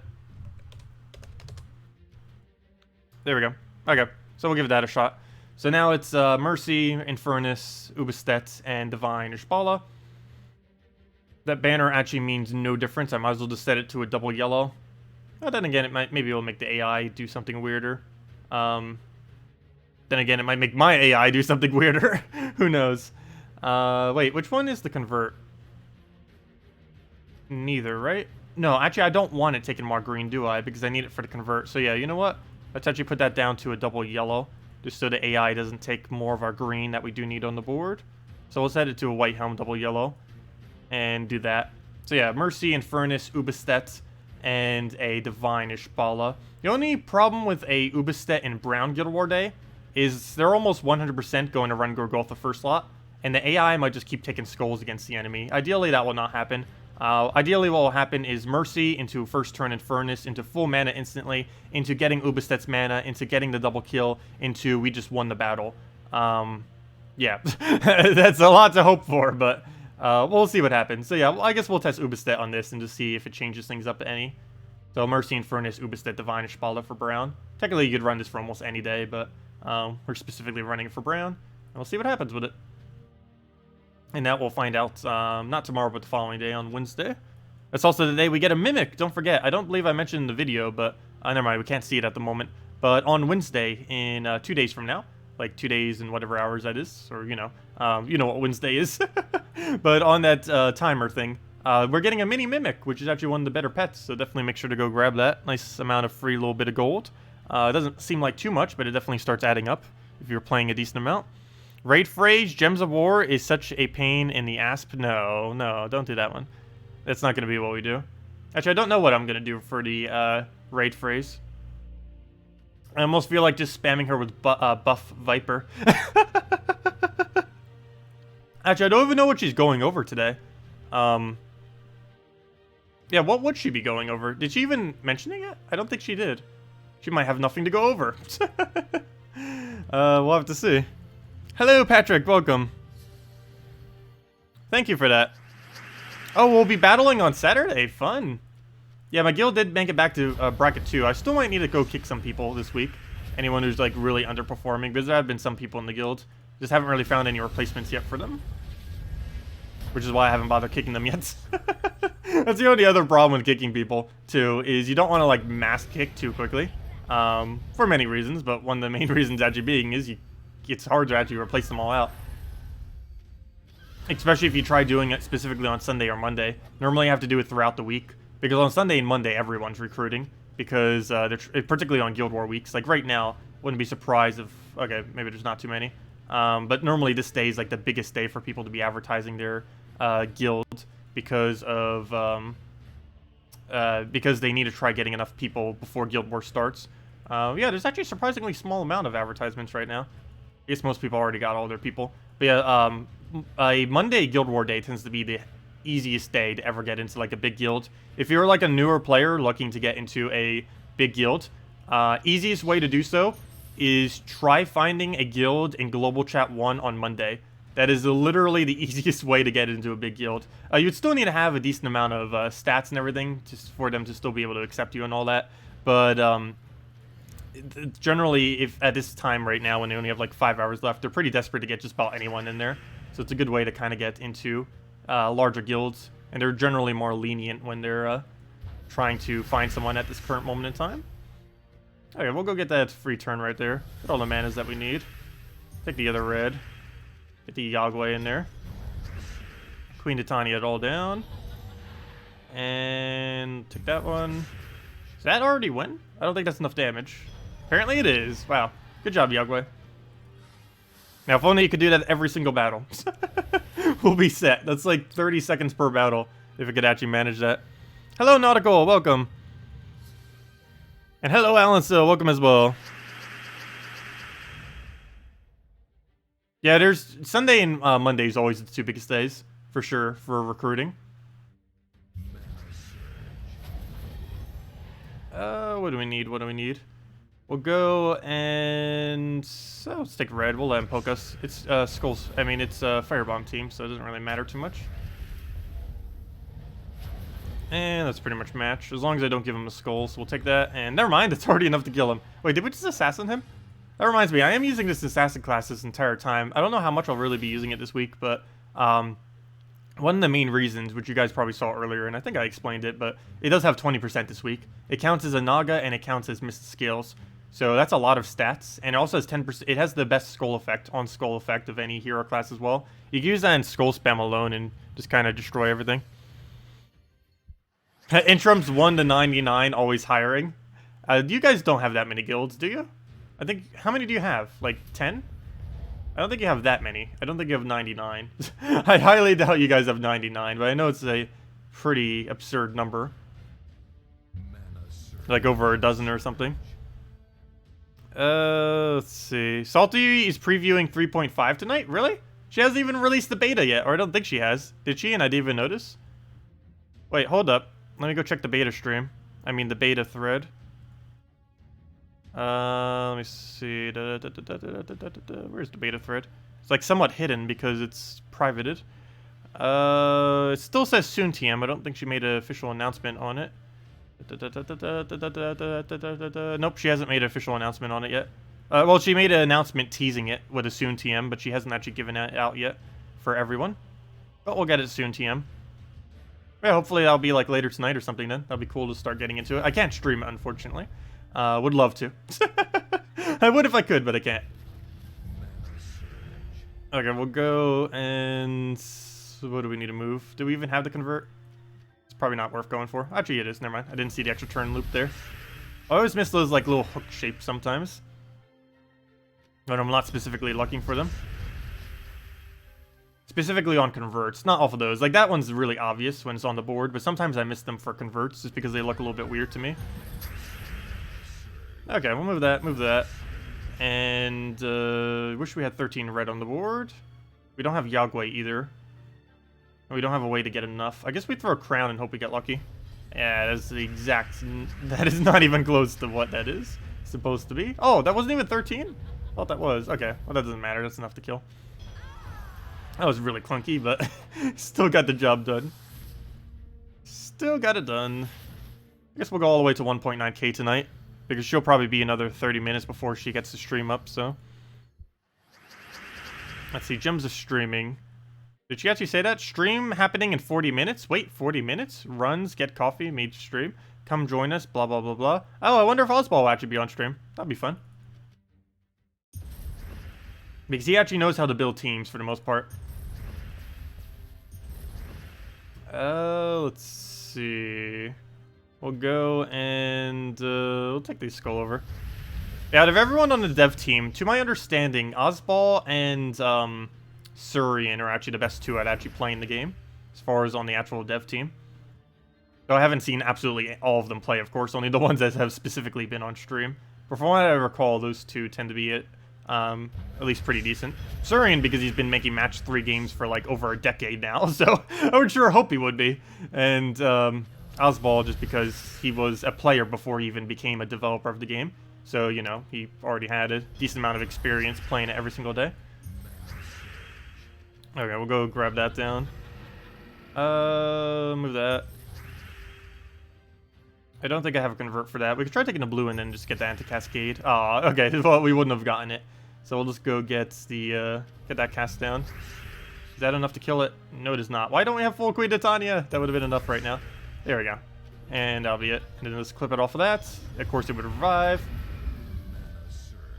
There we go. Okay, so we'll give that a shot. So now it's Mercy, Infernus, Ubistet, and Divine Ishbala. That banner actually means no difference. I might as well just set it to a double yellow. But then again, maybe it'll make the AI do something weirder. Then again, it might make my AI do something weirder. Who knows? Wait, which one is the convert? Neither, right? No, actually, I don't want it taking more green, do I? Because I need it for the convert. So yeah, you know what? Let's actually put that down to a double yellow, just so the AI doesn't take more of our green that we do need on the board. So we'll set it to a white helm, double yellow, and do that. So yeah, Mercy, Infernus, Ubistet, and a Divine Ishbala. The only problem with a Ubistet in Brown Guild War Day is they're almost 100% going to run Gorgotha first slot, and the AI might just keep taking skulls against the enemy. Ideally, that will not happen. Ideally, what will happen is Mercy into first turn Infernus, into full mana instantly, into getting Ubistet's mana, into getting the double kill, into we just won the battle. Yeah, that's a lot to hope for, but we'll see what happens. So yeah, well, I guess we'll test Ubistet on this and just see if it changes things up any. So Mercy, Infernus, Ubistet, Divine Ishbala for Brown. Technically, you could run this for almost any day, but we're specifically running it for Brown, and we'll see what happens with it. And that we'll find out, not tomorrow, but the following day on Wednesday. That's also the day we get a Mimic, don't forget. I don't believe I mentioned in the video, but, never mind, we can't see it at the moment. But on Wednesday, in 2 days from now, like 2 days and whatever hours that is, or, you know what Wednesday is. But on that timer thing, we're getting a mini Mimic, which is actually one of the better pets, so definitely make sure to go grab that. Nice amount of free little bit of gold. It doesn't seem like too much, but it definitely starts adding up if you're playing a decent amount. Raid phrase, Gems of War is such a pain in the asp. No, don't do that one. That's not going to be what we do. Actually, I don't know what I'm going to do for the raid phrase. I almost feel like just spamming her with Buff Viper. Actually, I don't even know what she's going over today. Yeah, what would she be going over? Did she even mention it yet? I don't think she did. She might have nothing to go over. We'll have to see. Hello, Patrick. Welcome. Thank you for that. Oh, we'll be battling on Saturday. Fun. Yeah, my guild did make it back to bracket 2. I still might need to go kick some people this week. Anyone who's like really underperforming, because there have been some people in the guild. Just haven't really found any replacements yet for them. Which is why I haven't bothered kicking them yet. That's the only other problem with kicking people, too, is you don't want to like mass kick too quickly. For many reasons, but one of the main reasons actually being is it's hard to actually replace them all out. Especially if you try doing it specifically on Sunday or Monday. Normally you have to do it throughout the week. Because on Sunday and Monday, everyone's recruiting. Because, particularly on Guild War weeks. Like right now, wouldn't be surprised if... Okay, maybe there's not too many. But normally this day is like the biggest day for people to be advertising their guild. Because of... because they need to try getting enough people before Guild War starts. Yeah, there's actually a surprisingly small amount of advertisements right now. I guess most people already got all their people. But yeah, a Monday Guild War day tends to be the easiest day to ever get into like a big guild. If you're like a newer player looking to get into a big guild, easiest way to do so is try finding a guild in Global Chat 1 on Monday. That is literally the easiest way to get into a big guild. You'd still need to have a decent amount of stats and everything just for them to still be able to accept you and all that. But generally, if at this time right now when they only have like 5 hours left, they're pretty desperate to get just about anyone in there. So it's a good way to kind of get into larger guilds. And they're generally more lenient when they're trying to find someone at this current moment in time. Okay, we'll go get that free turn right there. Get all the manas that we need. Take the other red. Get the Yagway in there. Queen Titania it all down. And take that one. Does that already win? I don't think that's enough damage. Apparently it is. Wow. Good job, Yagwe. Now, if only you could do that every single battle. We'll be set. That's like 30 seconds per battle, if it could actually manage that. Hello, Nautical. Welcome. And hello, Alan Still. Welcome as well. Yeah, there's Sunday and Monday is always the two biggest days, for sure, for recruiting. What do we need? What do we need? We'll go and let's take red. We'll let him poke us. It's Skulls. I mean, it's a Firebomb team, so it doesn't really matter too much. And that's pretty much match. As long as I don't give him a Skulls, we'll take that. And never mind, it's already enough to kill him. Wait, did we just assassin him? That reminds me, I am using this assassin class this entire time. I don't know how much I'll really be using it this week, but one of the main reasons, which you guys probably saw earlier, and I think I explained it, but it does have 20% this week. It counts as a Naga, and it counts as missed skills. So that's a lot of stats, and it also has 10%. It has the best skull effect of any hero class as well. You can use that in skull spam alone and just kind of destroy everything. Intrum's 1 to 99, always hiring. You guys don't have that many guilds, do you? I think, how many do you have? Like 10? I don't think you have that many. I don't think you have 99. I highly doubt you guys have 99, but I know it's a pretty absurd number. Like over a dozen or something. Let's see. Salty is previewing 3.5 tonight? Really? She hasn't even released the beta yet, or I don't think she has. Did she? And I didn't even notice? Wait, hold up. Let me go check the beta stream. I mean, the beta thread. Let me see. Where's the beta thread? It's like somewhat hidden because it's privated. It still says soon TM. I don't think she made an official announcement on it. Nope, she hasn't made an official announcement on it yet. Well, she made an announcement teasing it with a soon TM, but she hasn't actually given it out yet for everyone. But we'll get it soon TM. Yeah, hopefully that'll be like later tonight or something then. That'll be cool to start getting into it. I can't stream it, unfortunately. Would love to. I would if I could, but I can't. Okay, we'll go and... what do we need to move? Do we even have the convert? It's probably not worth going for. Actually, it is. Never mind. I didn't see the extra turn loop there. I always miss those like little hook shapes sometimes. When I'm not specifically looking for them. Specifically on converts. Not off of those. Like, that one's really obvious when it's on the board, but sometimes I miss them for converts just because they look a little bit weird to me. Okay, we'll move that, move that. And, wish we had 13 red on the board. We don't have Yagwe either. And we don't have a way to get enough. I guess we throw a crown and hope we get lucky. Yeah, that's the exact... that is not even close to what that is supposed to be. Oh, that wasn't even 13? I thought that was. Okay, well that doesn't matter. That's enough to kill. That was really clunky, but still got the job done. Still got it done. I guess we'll go all the way to 1.9k tonight. Because she'll probably be another 30 minutes before she gets to stream up, so. Let's see, Gems of streaming. Did she actually say that? Stream happening in 40 minutes? Wait, 40 minutes? Runs, get coffee, made stream. Come join us, blah, blah, blah, blah. Oh, I wonder if Ozball will actually be on stream. That'd be fun. Because he actually knows how to build teams for the most part. Let's see. We'll go and we'll take the skull over. Yeah, out of everyone on the dev team, to my understanding, Ozball and Surian are actually the best two at actually playing the game, as far as on the actual dev team. Though I haven't seen absolutely all of them play, of course, only the ones that have specifically been on stream. But from what I recall, those two tend to be at least pretty decent. Surian, because he's been making match 3 games for like over a decade now, so I would sure hope he would be. And Ozball, just because he was a player before he even became a developer of the game. So, you know, he already had a decent amount of experience playing it every single day. Okay, we'll go grab that down. Move that. I don't think I have a convert for that. We could try taking the blue and then just get that into Cascade. Aw, okay, well, we wouldn't have gotten it. So we'll just go get the, get that cast down. Is that enough to kill it? No, it is not. Why don't we have full Queen Titania? That would have been enough right now. There we go. And that'll be it. And then let's clip it off of that. Of course, it would revive.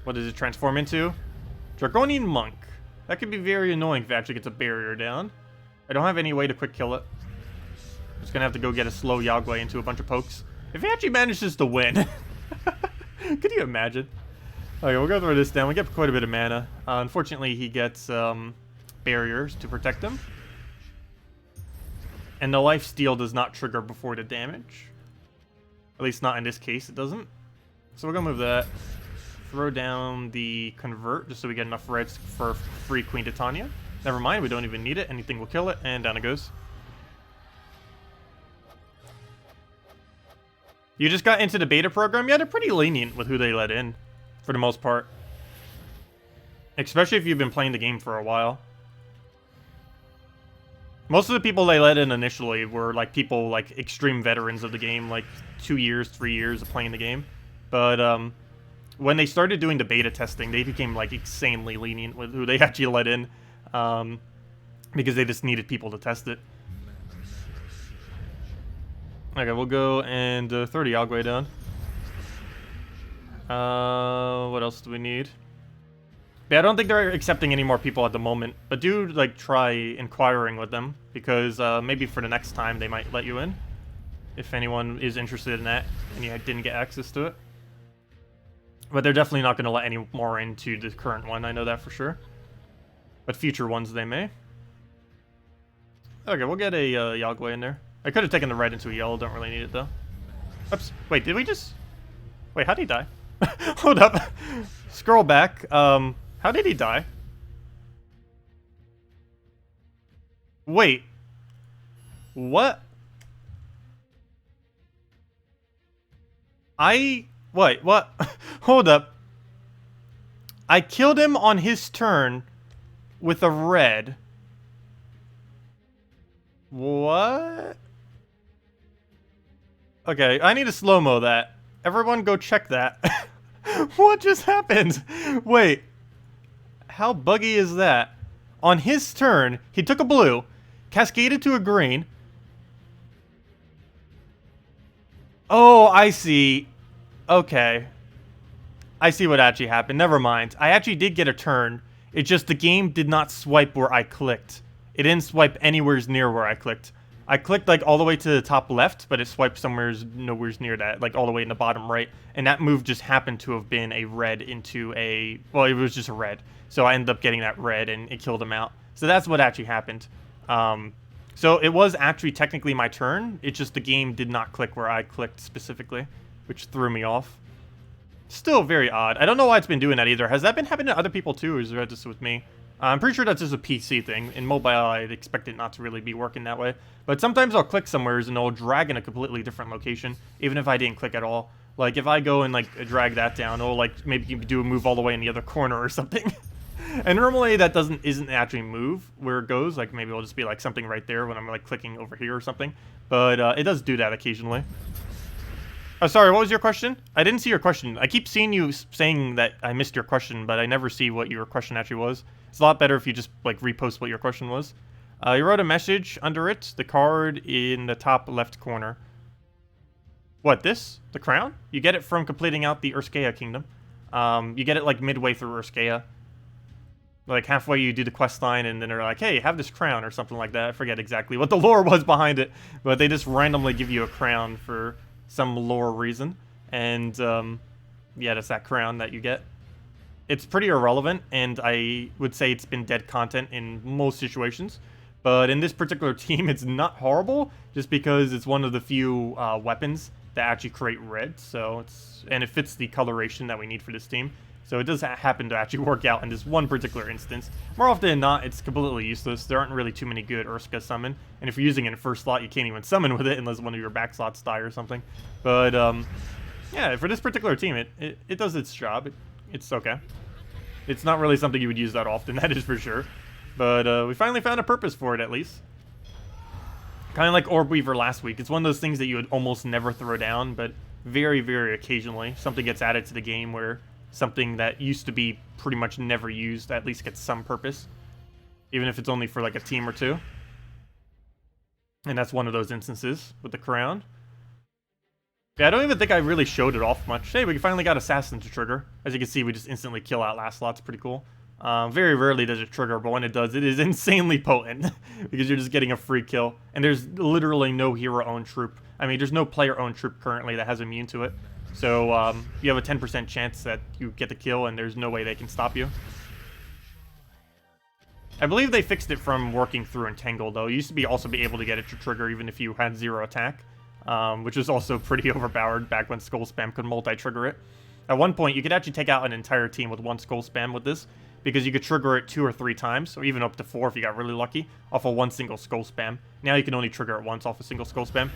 What does it transform into? Draconian Monk. That could be very annoying if it actually gets a barrier down. I don't have any way to quick kill it. Just gonna have to go get a slow Yagway into a bunch of pokes. If he actually manages to win. Could you imagine? Okay, we'll go throw this down. We get quite a bit of mana. Unfortunately, he gets barriers to protect him. And the life steal does not trigger before the damage. At least not in this case, it doesn't. So we're gonna move that. Throw down the convert just so we get enough reds for free Queen Titania. Never mind, we don't even need it. Anything will kill it, and down it goes. You just got into the beta program? Yeah, they're pretty lenient with who they let in, for the most part. Especially if you've been playing the game for a while. Most of the people they let in initially were like people like extreme veterans of the game, like 2 years, 3 years of playing the game. But when they started doing the beta testing, they became like insanely lenient with who they actually let in, because they just needed people to test it. Okay, we'll go and throw the Yagway down. What else do we need? Yeah, I don't think they're accepting any more people at the moment, but do like try inquiring with them, because maybe for the next time they might let you in, if anyone is interested in that and you didn't get access to it. But they're definitely not going to let any more into the current one, I know that for sure. But future ones they may. Okay, we'll get a Yagway in there. I could have taken the red into a yellow, don't really need it though. Oops, wait, did we just... Wait, how'd he die? Hold up. Scroll back. How did he die? Wait. What? Wait, what? Hold up. I killed him on his turn with a red. What? Okay, I need to slow-mo that. Everyone go check that. What just happened? Wait. How buggy is that? On his turn, he took a blue, cascaded to a green. Oh, I see. Okay. I see what actually happened. Never mind. I actually did get a turn. It's just the game did not swipe where I clicked. It didn't swipe anywhere near where I clicked. I clicked like all the way to the top left, but it swiped nowhere near that, like all the way in the bottom right. And that move just happened to have been a red into a, well, it was just a red. So I ended up getting that red and it killed him out. So that's what actually happened. So it was actually technically my turn. It's just the game did not click where I clicked specifically, which threw me off. Still very odd. I don't know why it's been doing that either. Has that been happening to other people too, or is that just with me? I'm pretty sure that's just a PC thing. In mobile, I'd expect it not to really be working that way. But sometimes I'll click somewhere and it'll drag in a completely different location, even if I didn't click at all. Like, if I go and, like, drag that down, it'll, like, maybe you do a move all the way in the other corner or something. And normally that isn't actually move where it goes. Like, maybe it'll just be, like, something right there when I'm, like, clicking over here or something. But it does do that occasionally. Oh, sorry, what was your question? I didn't see your question. I keep seeing you saying that I missed your question, but I never see what your question actually was. It's a lot better if you just, like, repost what your question was. You wrote a message under it, the card in the top left corner. What, this? The crown? You get it from completing out the Urskea Kingdom. You get it, like, midway through Urskea. Like, halfway you do the quest line, and then they're like, hey, have this crown, or something like that. I forget exactly what the lore was behind it, but they just randomly give you a crown for some lore reason. And, yeah, that's that crown that you get. It's pretty irrelevant, and I would say it's been dead content in most situations. But in this particular team, it's not horrible, just because it's one of the few weapons that actually create red. So and it fits the coloration that we need for this team. So it does happen to actually work out in this one particular instance. More often than not, it's completely useless. There aren't really too many good Urska summon. And if you're using it in first slot, you can't even summon with it unless one of your back slots die or something. But, yeah, for this particular team, it does its job. It's okay. It's not really something you would use that often, that is for sure. But we finally found a purpose for it, at least. Kind of like Orb Weaver last week. It's one of those things that you would almost never throw down, but very, very occasionally something gets added to the game where something that used to be pretty much never used at least gets some purpose. Even if it's only for like a team or two. And that's one of those instances with the crown. Yeah, I don't even think I really showed it off much. Hey, we finally got Assassin to trigger. As you can see, we just instantly kill out last slot's pretty cool. Very rarely does it trigger, but when it does, it is insanely potent because you're just getting a free kill. And there's literally no hero-owned troop. I mean, there's no player-owned troop currently that has immune to it. So you have a 10% chance that you get the kill, and there's no way they can stop you. I believe they fixed it from working through Entangle, though. It used to also be able to get it to trigger even if you had 0 attack, which was also pretty overpowered back when Skull Spam could multi-trigger it. At one point, you could actually take out an entire team with 1 Skull Spam with this, because you could trigger it 2 or 3 times, or even up to 4 if you got really lucky, off of 1 single Skull Spam. Now you can only trigger it once off a single Skull Spam.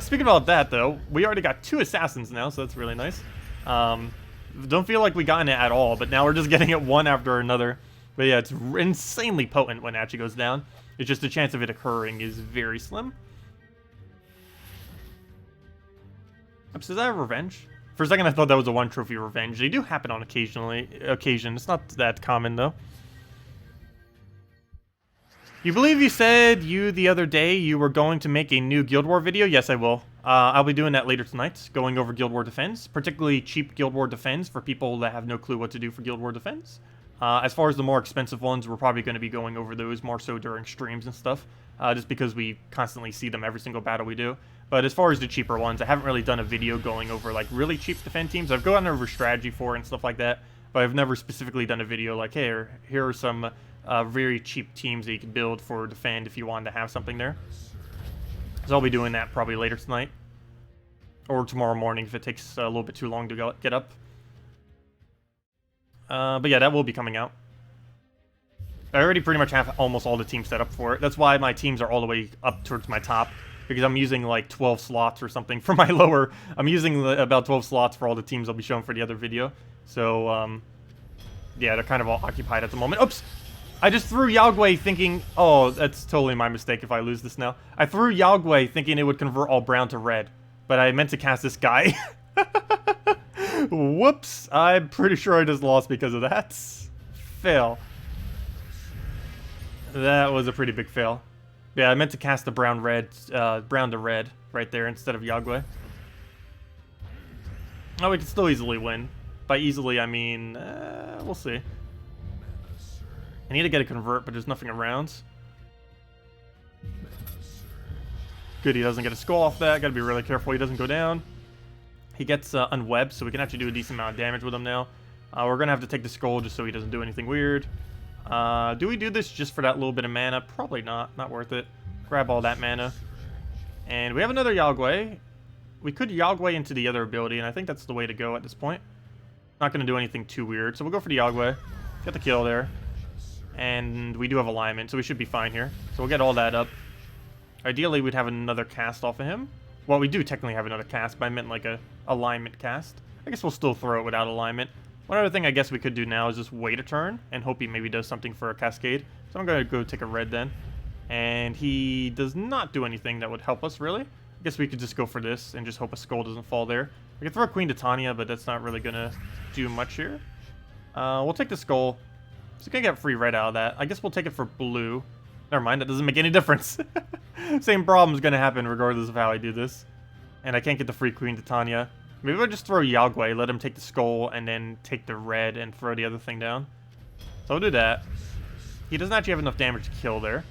Speaking about that, though, we already got 2 Assassins now, so that's really nice. Don't feel like we got it at all, but now we're just getting it one after another. But yeah, it's insanely potent when it actually goes down. It's just the chance of it occurring is very slim. Oops, does that have revenge? For a second, I thought that was a 1 trophy revenge. They do happen on occasion. It's not that common, though. You believe you said the other day you were going to make a new Guild War video? Yes, I will. I'll be doing that later tonight, going over Guild War Defense, particularly cheap Guild War Defense for people that have no clue what to do for Guild War Defense. As far as the more expensive ones, we're probably going to be going over those more so during streams and stuff, just because we constantly see them every single battle we do. But as far as the cheaper ones, I haven't really done a video going over like really cheap defend teams. I've gone over strategy for it and stuff like that, but I've never specifically done a video like, hey, here are some very cheap teams that you can build for defend if you wanted to have something there. So I'll be doing that probably later tonight, or tomorrow morning if it takes a little bit too long to get up. But yeah, that will be coming out. I already pretty much have almost all the teams set up for it. That's why my teams are all the way up towards my top, because I'm using like 12 slots or something for my lower. I'm using about 12 slots for all the teams I'll be showing for the other video. So, yeah, they're kind of all occupied at the moment. Oops! I just threw Yagway thinking... Oh, that's totally my mistake if I lose this now. I threw Yagway thinking it would convert all brown to red, but I meant to cast this guy. Whoops! I'm pretty sure I just lost because of that. Fail. That was a pretty big fail. Yeah, I meant to cast the brown to red right there instead of Yagway. Oh, we can still easily win. By easily, I mean, we'll see. I need to get a convert, but there's nothing around. Good, he doesn't get a skull off that. Gotta be really careful he doesn't go down. He gets unwebbed, so we can actually do a decent amount of damage with him now. We're gonna have to take the skull just so he doesn't do anything weird. Do we do this just for that little bit of mana? Probably not. Not worth it. Grab all that mana. And we have another Yagway. We could Yagway into the other ability, and I think that's the way to go at this point. Not going to do anything too weird, so we'll go for the Yagway. Get the kill there. And we do have alignment, so we should be fine here. So we'll get all that up. Ideally, we'd have another cast off of him. Well, we do technically have another cast, but I meant like a alignment cast. I guess we'll still throw it without alignment. One other thing I guess we could do now is just wait a turn and hope he maybe does something for a cascade. So I'm going to go take a red then. And he does not do anything that would help us, really. I guess we could just go for this and just hope a skull doesn't fall there. We could throw a Queen Titania, but that's not really going to do much here. We'll take the skull. So we can get free red out of that. I guess we'll take it for blue. Never mind, that doesn't make any difference. Same problem's going to happen regardless of how I do this. And I can't get the free Queen Titania. Maybe we'll just throw Yagway, let him take the skull, and then take the red and throw the other thing down. So we'll do that. He doesn't actually have enough damage to kill there.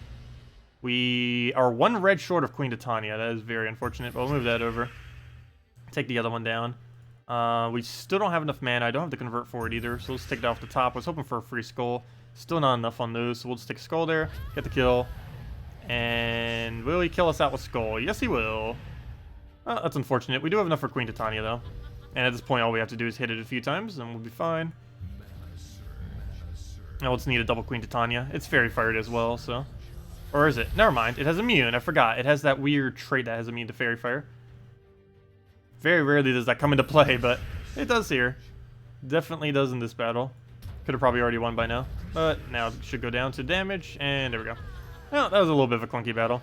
We are 1 red short of Queen Titania. That is very unfortunate, but we'll move that over. Take the other one down. We still don't have enough mana. I don't have the convert for it either, so let's take it off the top. I was hoping for a free skull. Still not enough on those, so we'll just take a skull there, get the kill. And will he kill us out with skull? Yes, he will. That's unfortunate. We do have enough for Queen Titania, though. And at this point, all we have to do is hit it a few times, and we'll be fine. Now, we'll just need a double Queen Titania. It's fairy fired as well, so... Or is it? Never mind. It has immune. I forgot. It has that weird trait that has immune to fairy fire. Very rarely does that come into play, but it does here. Definitely does in this battle. Could have probably already won by now. But now it should go down to damage, and there we go. Well, that was a little bit of a clunky battle.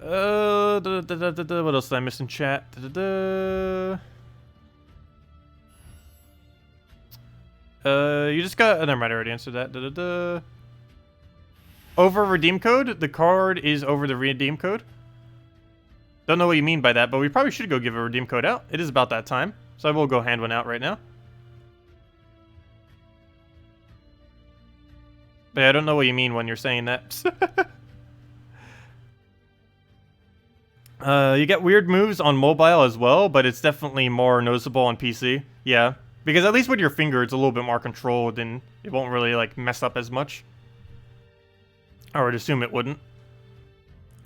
What else did I miss in chat? You just got... Oh, never mind, I already answered that. Over redeem code? The card is over the redeem code? Don't know what you mean by that, but we probably should go give a redeem code out. It is about that time, so I will go hand one out right now. But I don't know what you mean when you're saying that. You get weird moves on mobile as well, but it's definitely more noticeable on PC. Yeah, because at least with your finger, it's a little bit more controlled and it won't really like mess up as much. I would assume it wouldn't.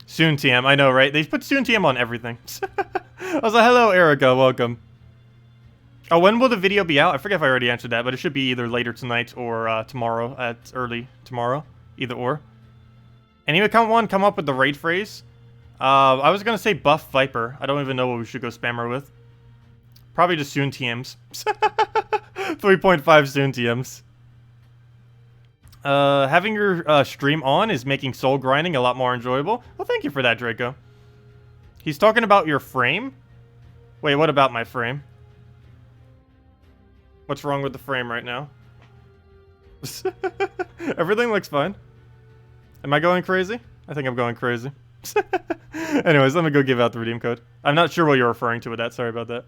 Soon TM, I know, right? They put soon TM on everything. I was like, hello, Erica, welcome. Oh, when will the video be out? I forget if I already answered that, but it should be either later tonight or tomorrow at early tomorrow. Either or. Anyone come up with the raid phrase? I was going to say buff Viper. I don't even know what we should go spam her with. Probably just soon TMs. 3.5 soon TMs. Having your stream on is making soul grinding a lot more enjoyable. Well, thank you for that, Draco. He's talking about your frame? Wait, what about my frame? What's wrong with the frame right now? Everything looks fine. Am I going crazy? I think I'm going crazy. Anyways, let me go give out the redeem code. I'm not sure what you're referring to with that. Sorry about that.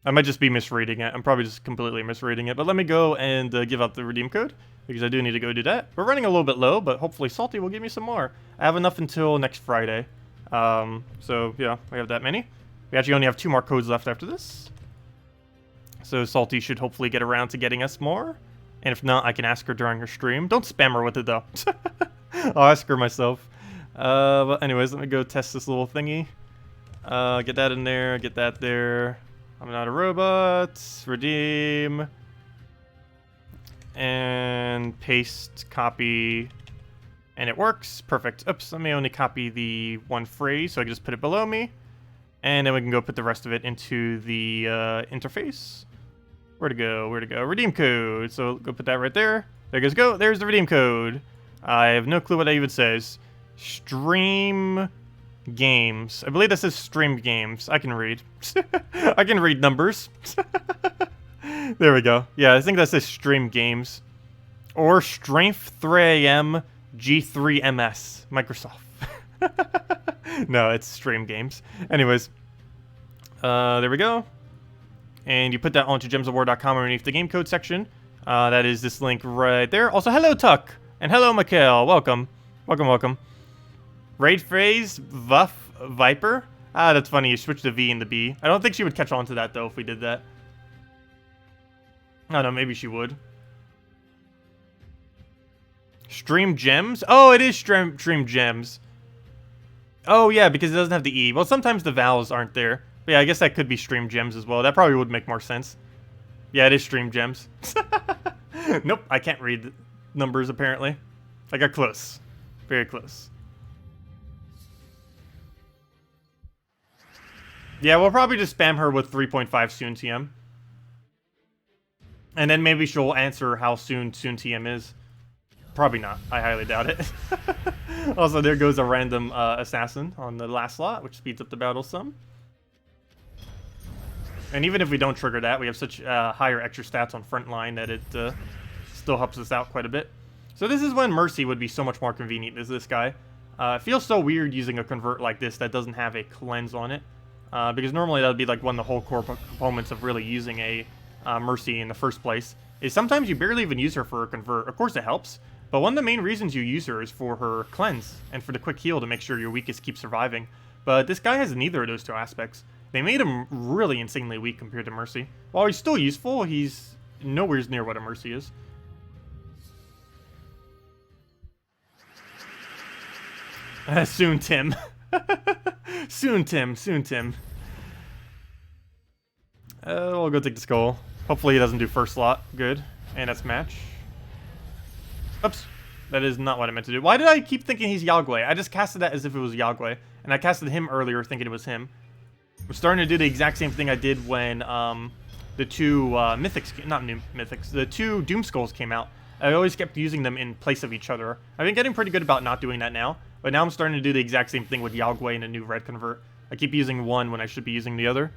I might just be misreading it. I'm probably just completely misreading it. But let me go and give out the redeem code, because I do need to go do that. We're running a little bit low, but hopefully Salty will give me some more. I have enough until next Friday. So, yeah, we have that many. We actually only have 2 more codes left after this. So Salty should hopefully get around to getting us more. And if not, I can ask her during her stream. Don't spam her with it, though. I'll ask her myself. But anyways, let me go test this little thingy. Get that in there, get that there. I'm not a robot. Redeem. And paste, copy. And it works. Perfect. Oops, let me only copy the one phrase, so I can just put it below me. And then we can go put the rest of it into the interface. Where to go? Where to go? Redeem code. So go put that right there. There goes go. There's the redeem code. I have no clue what that even says. Stream games. I believe that says stream games. I can read. I can read numbers. There we go. Yeah, I think that says stream games. Or Strength 3AM G3MS. Microsoft. No, it's stream games. Anyways. There we go. And you put that onto gemsofwar.com underneath the game code section. That is this link right there. Also, hello, Tuck. And hello, Mikhail. Welcome. Welcome, welcome. Raid phrase, Vuff Viper. Ah, that's funny. You switched the V and the B. I don't think she would catch on to that, though, if we did that. I don't know. Maybe she would. Stream gems? Oh, it is stream gems. Oh, yeah, because it doesn't have the E. Well, sometimes the vowels aren't there. But yeah, I guess that could be stream gems as well. That probably would make more sense. Yeah, it is stream gems. Nope, I can't read numbers, apparently. I got close. Very close. Yeah, we'll probably just spam her with 3.5 soon TM. And then maybe she'll answer how soon TM is. Probably not. I highly doubt it. Also, there goes a random assassin on the last slot, which speeds up the battle some. And even if we don't trigger that, we have such higher extra stats on frontline that it still helps us out quite a bit. So this is when Mercy would be so much more convenient as this guy. It feels so weird using a convert like this that doesn't have a cleanse on it. Because normally that would be like one of the whole core components of really using a Mercy in the first place. Is sometimes you barely even use her for a convert. Of course it helps, but one of the main reasons you use her is for her cleanse and for the quick heal to make sure your weakest keeps surviving. But this guy has neither of those 2 aspects. They made him really insanely weak compared to Mercy. While he's still useful, he's nowhere near what a Mercy is. Soon, Tim. Soon, Tim. Soon, Tim. We'll go take the skull. Hopefully he doesn't do first slot. Good. And that's match. Oops. That is not what I meant to do. Why did I keep thinking he's Yagwe? I just casted that as if it was Yagwe. And I casted him earlier thinking it was him. I'm starting to do the exact same thing I did when the 2 mythics, not new mythics, the 2 Doom Skulls came out. I always kept using them in place of each other. I've been getting pretty good about not doing that now, but now I'm starting to do the exact same thing with Yagwe and a new red convert. I keep using one when I should be using the other.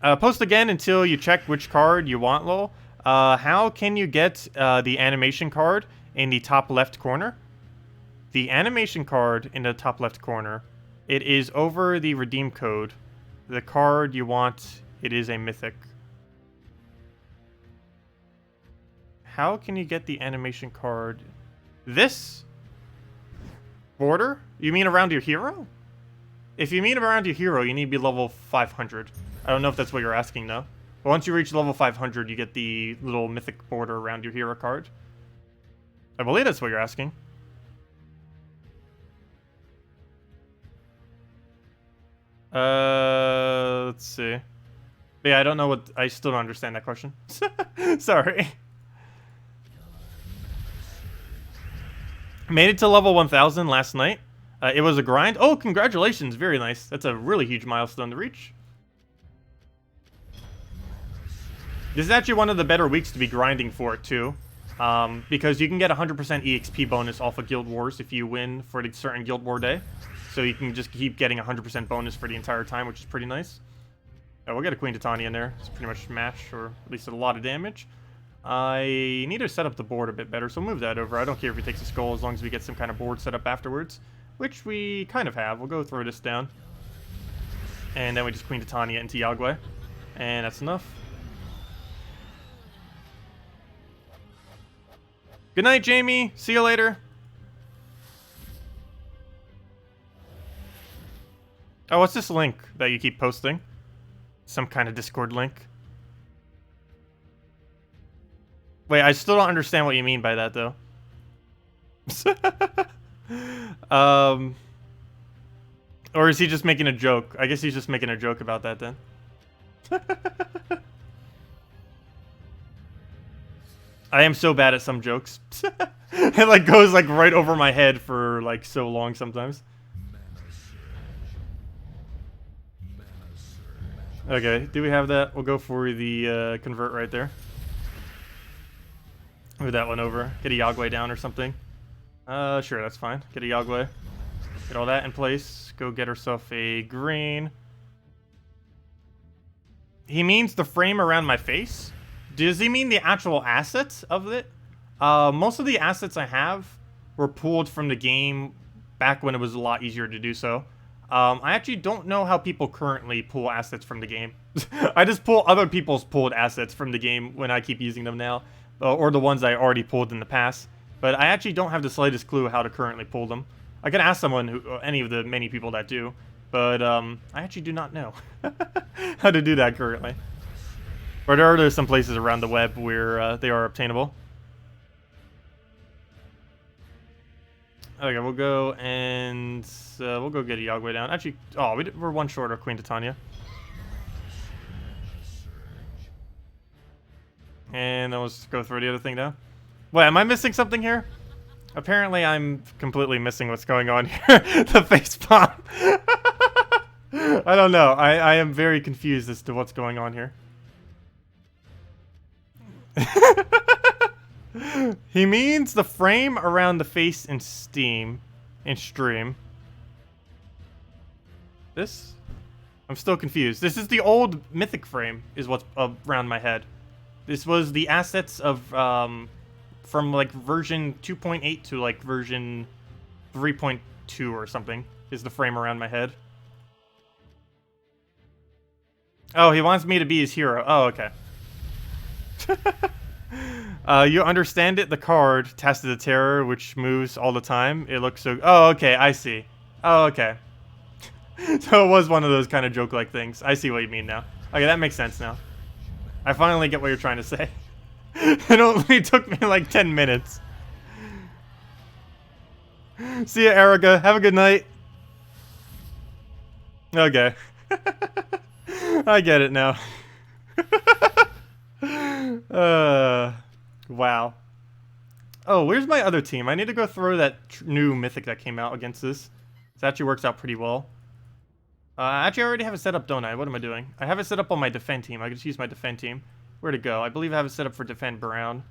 Post again until you check which card you want, lol. How can you get the animation card in the top left corner? The animation card in the top left corner. It is over the redeem code. The card you want, it is a mythic. How can you get the animation card? This border? You mean around your hero? If you mean around your hero, you need to be level 500. I don't know if that's what you're asking, though. But once you reach level 500, you get the little mythic border around your hero card. I believe that's what you're asking. Let's see. But yeah, I don't know what... I still don't understand that question. Sorry. Made it to level 1000 last night. It was a grind. Oh, congratulations. Very nice. That's a really huge milestone to reach. This is actually one of the better weeks to be grinding for it, too. Because you can get 100% EXP bonus off of Guild Wars if you win for a certain Guild War day. So you can just keep getting 100% bonus for the entire time, which is pretty nice. Oh, we'll get a Queen Titania in there. It's pretty much match, or at least a lot of damage. I need to set up the board a bit better, so move that over. I don't care if he takes a skull as long as we get some kind of board set up afterwards. Which we kind of have. We'll go throw this down. And then we just Queen Titania into Yagwe. And that's enough. Good night, Jamie. See you later. Oh, what's this link that you keep posting? Some kind of Discord link. Wait, I still don't understand what you mean by that, though. Or is he just making a joke? I guess he's just making a joke about that, then. I am so bad at some jokes. It, like, goes, like, right over my head for, like, so long sometimes. Okay, do we have that? We'll go for the convert right there. Move that one over. Get a Yagwe down or something. Sure, that's fine. Get a Yagwe. Get all that in place. Go get herself a green. He means the frame around my face? Does he mean the actual assets of it? Most of the assets I have were pulled from the game back when it was a lot easier to do so. I actually don't know how people currently pull assets from the game. I just pull other people's pulled assets from the game when I keep using them now. Or the ones I already pulled in the past. But I actually don't have the slightest clue how to currently pull them. I can ask someone, any of the many people that do. But I actually do not know how to do that currently. But there are some places around the web where they are obtainable. Okay, we'll go and we'll go get a Yagwe down. Actually, oh, we're one short of Queen Titania. And then let's go throw the other thing down. Wait, am I missing something here? Apparently, I'm completely missing what's going on here. The face palm. I don't know. I am very confused as to what's going on here. He means the frame around the face in stream. This? I'm still confused. This is the old mythic frame, is what's around my head. This was the assets of, from, like, version 2.8 to, like, version 3.2 or something, is the frame around my head. Oh, he wants me to be his hero. Oh, okay. You understand it? The card, Tacet the Terror, which moves all the time. It looks so... Oh, okay, I see. Oh, okay. So it was one of those kind of joke-like things. I see what you mean now. Okay, that makes sense now. I finally get what you're trying to say. It only took me like 10 minutes. See ya, Erica. Have a good night. Okay. I get it now. Wow. Oh, where's my other team? I need to go throw that new mythic that came out against this. This actually works out pretty well. Actually, I already have it set up, don't I? What am I doing? I have it set up on my defend team. I can just use my defend team. Where'd it go? I believe I have it set up for defend Brown.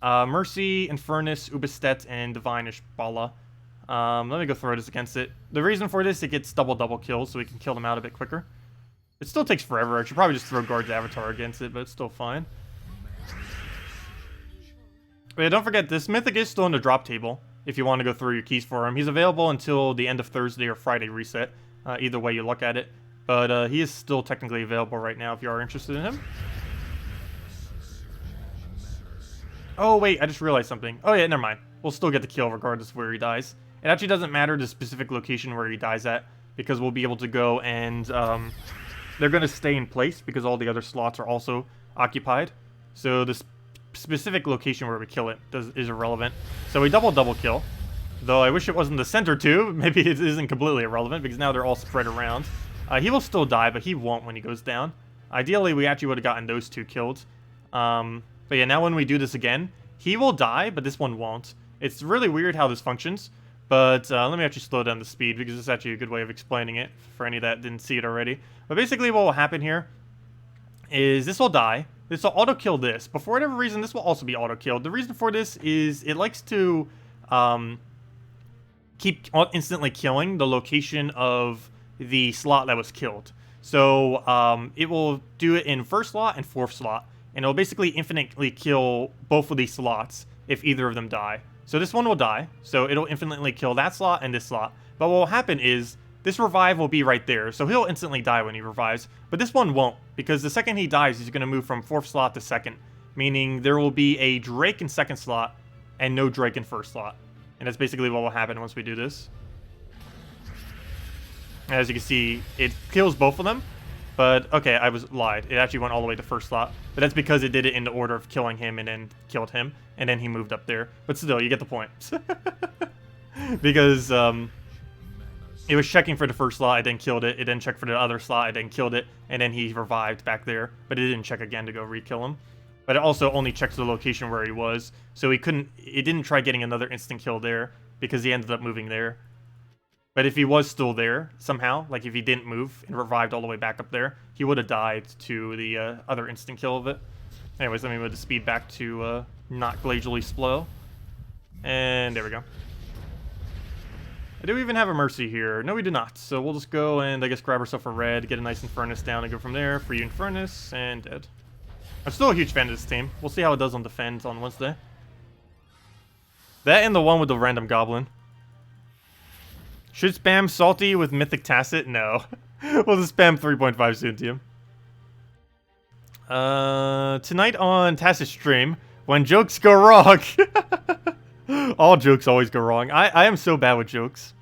Mercy, Infernus, Ubistet, and Divine-ish Bala. Let me go throw this against it. The reason for this, it gets double kills, so we can kill them out a bit quicker. It still takes forever. I should probably just throw Guard's Avatar against it, but it's still fine. But yeah, don't forget, this mythic is still in the drop table, if you want to go through your keys for him. He's available until the end of Thursday or Friday reset. Either way you look at it. But he is still technically available right now if you are interested in him. Oh, wait, I just realized something. Oh, yeah, never mind. We'll still get the kill regardless of where he dies. It actually doesn't matter the specific location where he dies at, because we'll be able to go and, they're going to stay in place because all the other slots are also occupied. So the specific location where we kill it is irrelevant. So we double kill. Though I wish it wasn't the center too. Maybe it isn't completely irrelevant because now they're all spread around. He will still die, but he won't when he goes down. Ideally, we actually would have gotten those two killed. But yeah, now when we do this again, he will die, but this one won't. It's really weird how this functions. But let me actually slow down the speed because it's actually a good way of explaining it for any that didn't see it already. But basically what will happen here is this will die. This will auto-kill this. But for whatever reason, this will also be auto-killed. The reason for this is it likes to keep instantly killing the location of the slot that was killed. So it will do it in first slot and fourth slot. And it will basically infinitely kill both of these slots if either of them die. So this one will die, so it'll infinitely kill that slot and this slot. But what will happen is, this revive will be right there, so he'll instantly die when he revives. But this one won't, because the second he dies, he's going to move from fourth slot to second. Meaning there will be a Drake in second slot, and no Drake in first slot. And that's basically what will happen once we do this. As you can see, it kills both of them. But, okay, I was lied. It actually went all the way to first slot. But that's because it did it in the order of killing him and then killed him. And then he moved up there. But still, you get the point. Because it was checking for the first slot, I then killed it. It then checked for the other slot, I then killed it. And then he revived back there. But it didn't check again to go re-kill him. But it also only checked the location where he was. So it didn't try getting another instant kill there. Because he ended up moving there. But if he was still there, somehow, like if he didn't move and revived all the way back up there, he would have died to the other instant kill of it. Anyways, let me move the speed back to not glacially slow. And there we go. Do we even have a Mercy here? No, we do not. So we'll just go and, I guess, grab ourselves a red, get a nice Infernus down, and go from there. Free Infernus, and dead. I'm still a huge fan of this team. We'll see how it does on defense on Wednesday. That and the one with the random goblin. Should spam Salty with Mythic Tacet? No. We'll just spam 3.5 soon to him. Tonight on Tacet stream, when jokes go wrong. All jokes always go wrong. I am so bad with jokes.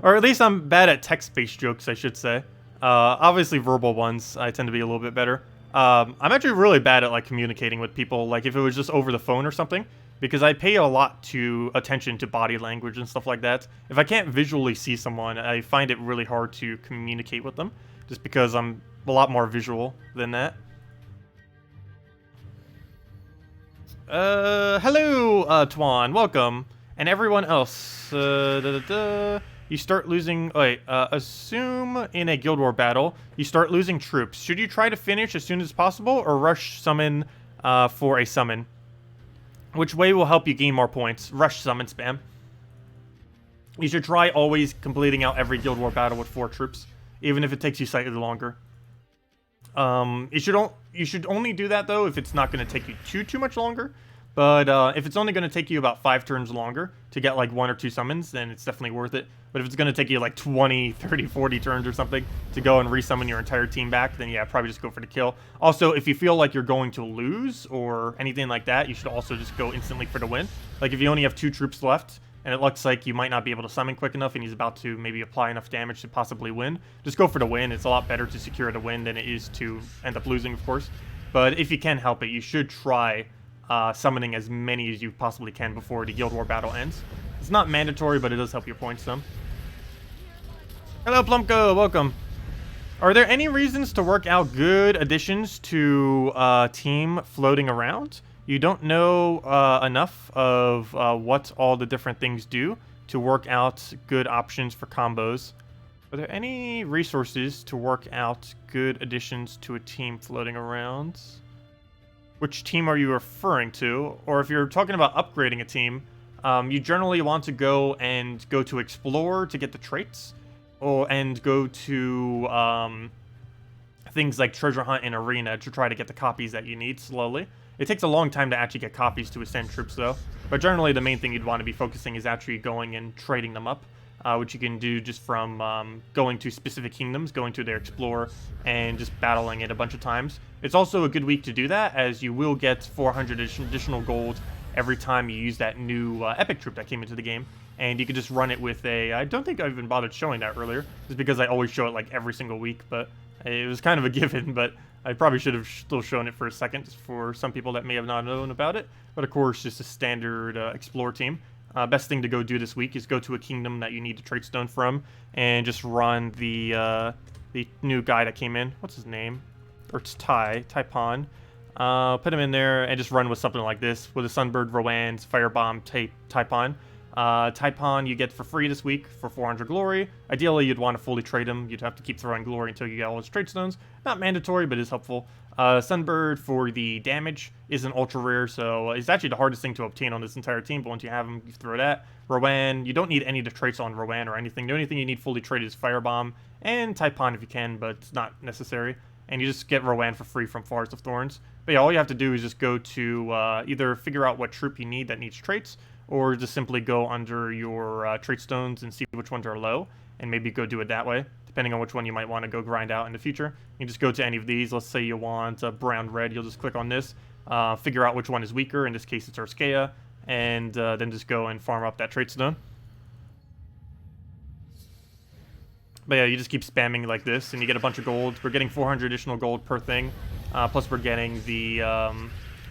Or at least I'm bad at text-based jokes, I should say. Obviously verbal ones, I tend to be a little bit better. I'm actually really bad at like communicating with people, like if it was just over the phone or something. Because I pay a lot to attention to body language and stuff like that. If I can't visually see someone, I find it really hard to communicate with them. Just because I'm a lot more visual than that. Hello, Twan. Welcome. And everyone else. You start losing... Wait, assume in a Guild War battle, you start losing troops. Should you try to finish as soon as possible or rush summon for a summon? Which way will help you gain more points? Rush summon spam. You should try always completing out every Guild War battle with 4 troops, even if it takes you slightly longer. You should only do that though if it's not going to take you too much longer. But if it's only going to take you about 5 turns longer to get like 1 or 2 summons, then it's definitely worth it. But if it's going to take you like 20, 30, 40 turns or something to go and resummon your entire team back, then yeah, probably just go for the kill. Also, if you feel like you're going to lose or anything like that, you should also just go instantly for the win. Like if you only have 2 troops left and it looks like you might not be able to summon quick enough and he's about to maybe apply enough damage to possibly win, just go for the win. It's a lot better to secure the win than it is to end up losing, of course. But if you can help it, you should try summoning as many as you possibly can before the Guild War battle ends. It's not mandatory, but it does help your points some. Hello, Plumko. Welcome. Are there any reasons to work out good additions to team floating around? You don't know enough of what all the different things do to work out good options for combos. Are there any resources to work out good additions to a team floating around? Which team are you referring to? Or if you're talking about upgrading a team, you generally want to go to Explore to get the traits. And go to things like Treasure Hunt and Arena to try to get the copies that you need slowly. It takes a long time to actually get copies to ascend troops though. But generally the main thing you'd want to be focusing is actually going and trading them up. which you can do just from going to specific kingdoms, going to their Explorer, and just battling it a bunch of times. It's also a good week to do that, as you will get 400 additional gold every time you use that new epic troop that came into the game. And you can just run it with a... I don't think I even bothered showing that earlier, just because I always show it like every single week, but it was kind of a given, but I probably should have still shown it for a second for some people that may have not known about it. But of course, just a standard Explorer team. Best thing to go do this week is go to a kingdom that you need a trait stone from, and just run the new guy that came in. What's his name? Or it's Tai-Pan. Put him in there and just run with something like this, with a Sunbird, Rowan's, Firebomb, Tai-Pan. Tai-Pan you get for free this week for 400 glory. Ideally, you'd want to fully trade him. You'd have to keep throwing glory until you get all his trait stones. Not mandatory, but is helpful. Sunbird for the damage isn't ultra rare, so it's actually the hardest thing to obtain on this entire team, but once you have him, you throw that. Rowan, you don't need any of the traits on Rowan or anything. The only thing you need fully traded is Firebomb, and Tai-Pan if you can, but it's not necessary. And you just get Rowan for free from Forest of Thorns. But yeah, all you have to do is just go to either figure out what troop you need that needs traits, or just simply go under your trait stones and see which ones are low, and maybe go do it that way, depending on which one you might want to go grind out in the future. You just go to any of these. Let's say you want brown red, you'll just click on this, figure out which one is weaker. In this case it's Arskea, and then just go and farm up that trait stone. But yeah, you just keep spamming like this and you get a bunch of gold. We're getting 400 additional gold per thing, plus we're getting the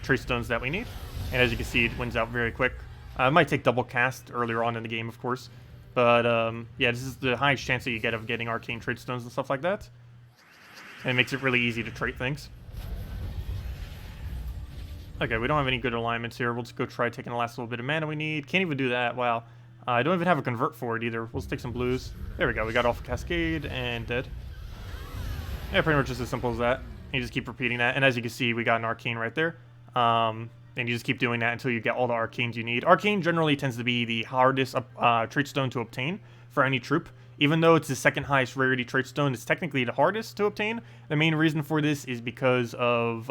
trait stones that we need, and as you can see, it wins out very quick. It might take double cast earlier on in the game, of course. But, yeah, this is the highest chance that you get of getting arcane trait stones and stuff like that. And it makes it really easy to trait things. Okay, we don't have any good alignments here. We'll just go try taking the last little bit of mana we need. Can't even do that. Wow. I don't even have a convert for it either. We'll just take some blues. There we go. We got off a Cascade and dead. Yeah, pretty much just as simple as that. You just keep repeating that. And as you can see, we got an arcane right there. And you just keep doing that until you get all the arcanes you need. Arcane generally tends to be the hardest trait stone to obtain for any troop. Even though it's the second highest rarity trait stone, it's technically the hardest to obtain. The main reason for this is because of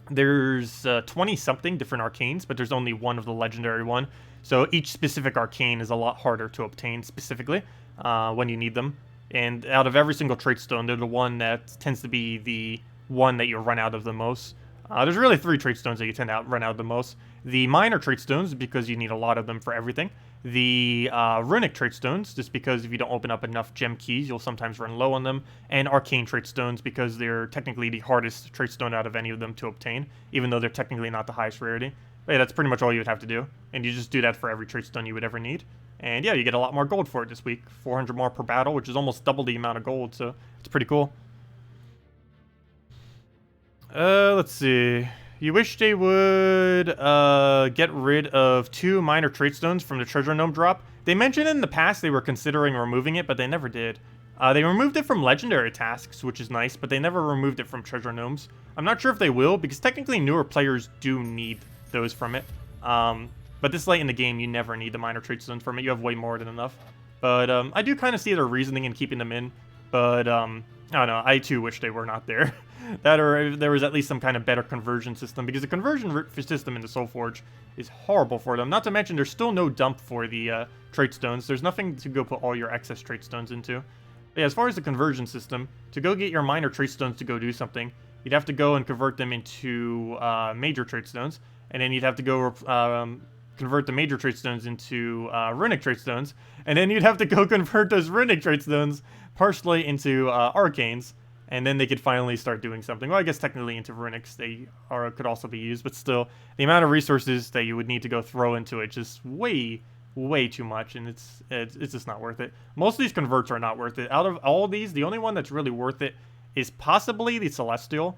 there's 20-something different arcanes, but there's only one of the legendary one. So each specific arcane is a lot harder to obtain specifically when you need them. And out of every single trait stone, they're the one that tends to be the one that you run out of the most. There's really 3 trait stones that you tend to run out the most. The minor trait stones, because you need a lot of them for everything. The runic trait stones, just because if you don't open up enough gem keys, you'll sometimes run low on them. And arcane trait stones, because they're technically the hardest trait stone out of any of them to obtain, even though they're technically not the highest rarity. But yeah, that's pretty much all you would have to do. And you just do that for every trait stone you would ever need. And yeah, you get a lot more gold for it this week. 400 more per battle, which is almost double the amount of gold, so it's pretty cool. Let's see. You wish they would get rid of 2 minor trait stones from the treasure gnome drop. They mentioned in the past they were considering removing it, but they never did. They removed it from legendary tasks, which is nice, but they never removed it from treasure gnomes. I'm not sure if they will, because technically newer players do need those from it. But this late in the game, you never need the minor trait stones from it. You have way more than enough. But I do kind of see their reasoning in keeping them in. But I don't know. I too wish they were not there. That or there was at least some kind of better conversion system, because the conversion system in the Soulforge is horrible for them. Not to mention there's still no dump for the trait stones. There's nothing to go put all your excess trait stones into. But yeah, as far as the conversion system, to go get your minor trait stones to go do something, you'd have to go and convert them into major trait stones, and then you'd have to go convert the major trait stones into runic trait stones, and then you'd have to go convert those runic trait stones partially into arcanes. And then they could finally start doing something. Well, I guess technically into runics they could also be used, but still, the amount of resources that you would need to go throw into it just way too much, and it's just not worth it. Most of these converts are not worth it. Out of all of these, the only one that's really worth it is possibly the Celestial.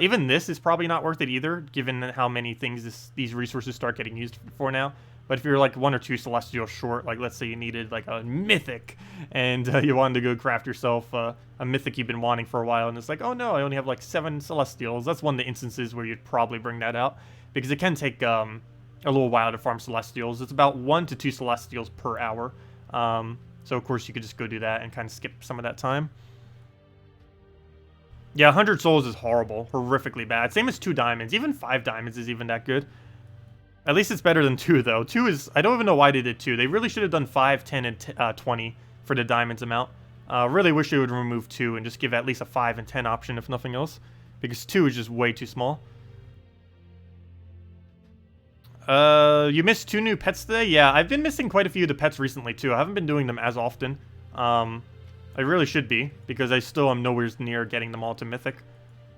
Even this is probably not worth it either, given how many things these resources start getting used for now. But if you're like 1 or 2 Celestials short, like let's say you needed like a Mythic, and you wanted to go craft yourself a Mythic you've been wanting for a while, and it's like, oh no, I only have like 7 Celestials. That's one of the instances where you'd probably bring that out, because it can take a little while to farm Celestials. It's about 1 to 2 Celestials per hour. So of course you could just go do that and kind of skip some of that time. Yeah, 100 souls is horrible, horrifically bad. Same as 2 diamonds. Even 5 diamonds is even that good. At least it's better than 2, though. 2 is... I don't even know why they did 2. They really should have done 5, 10, and 20 for the diamonds amount. Really wish they would remove 2 and just give at least a 5 and 10 option, if nothing else. Because 2 is just way too small. You missed 2 new pets today? Yeah, I've been missing quite a few of the pets recently, too. I haven't been doing them as often. I really should be, because I still am nowhere near getting them all to Mythic.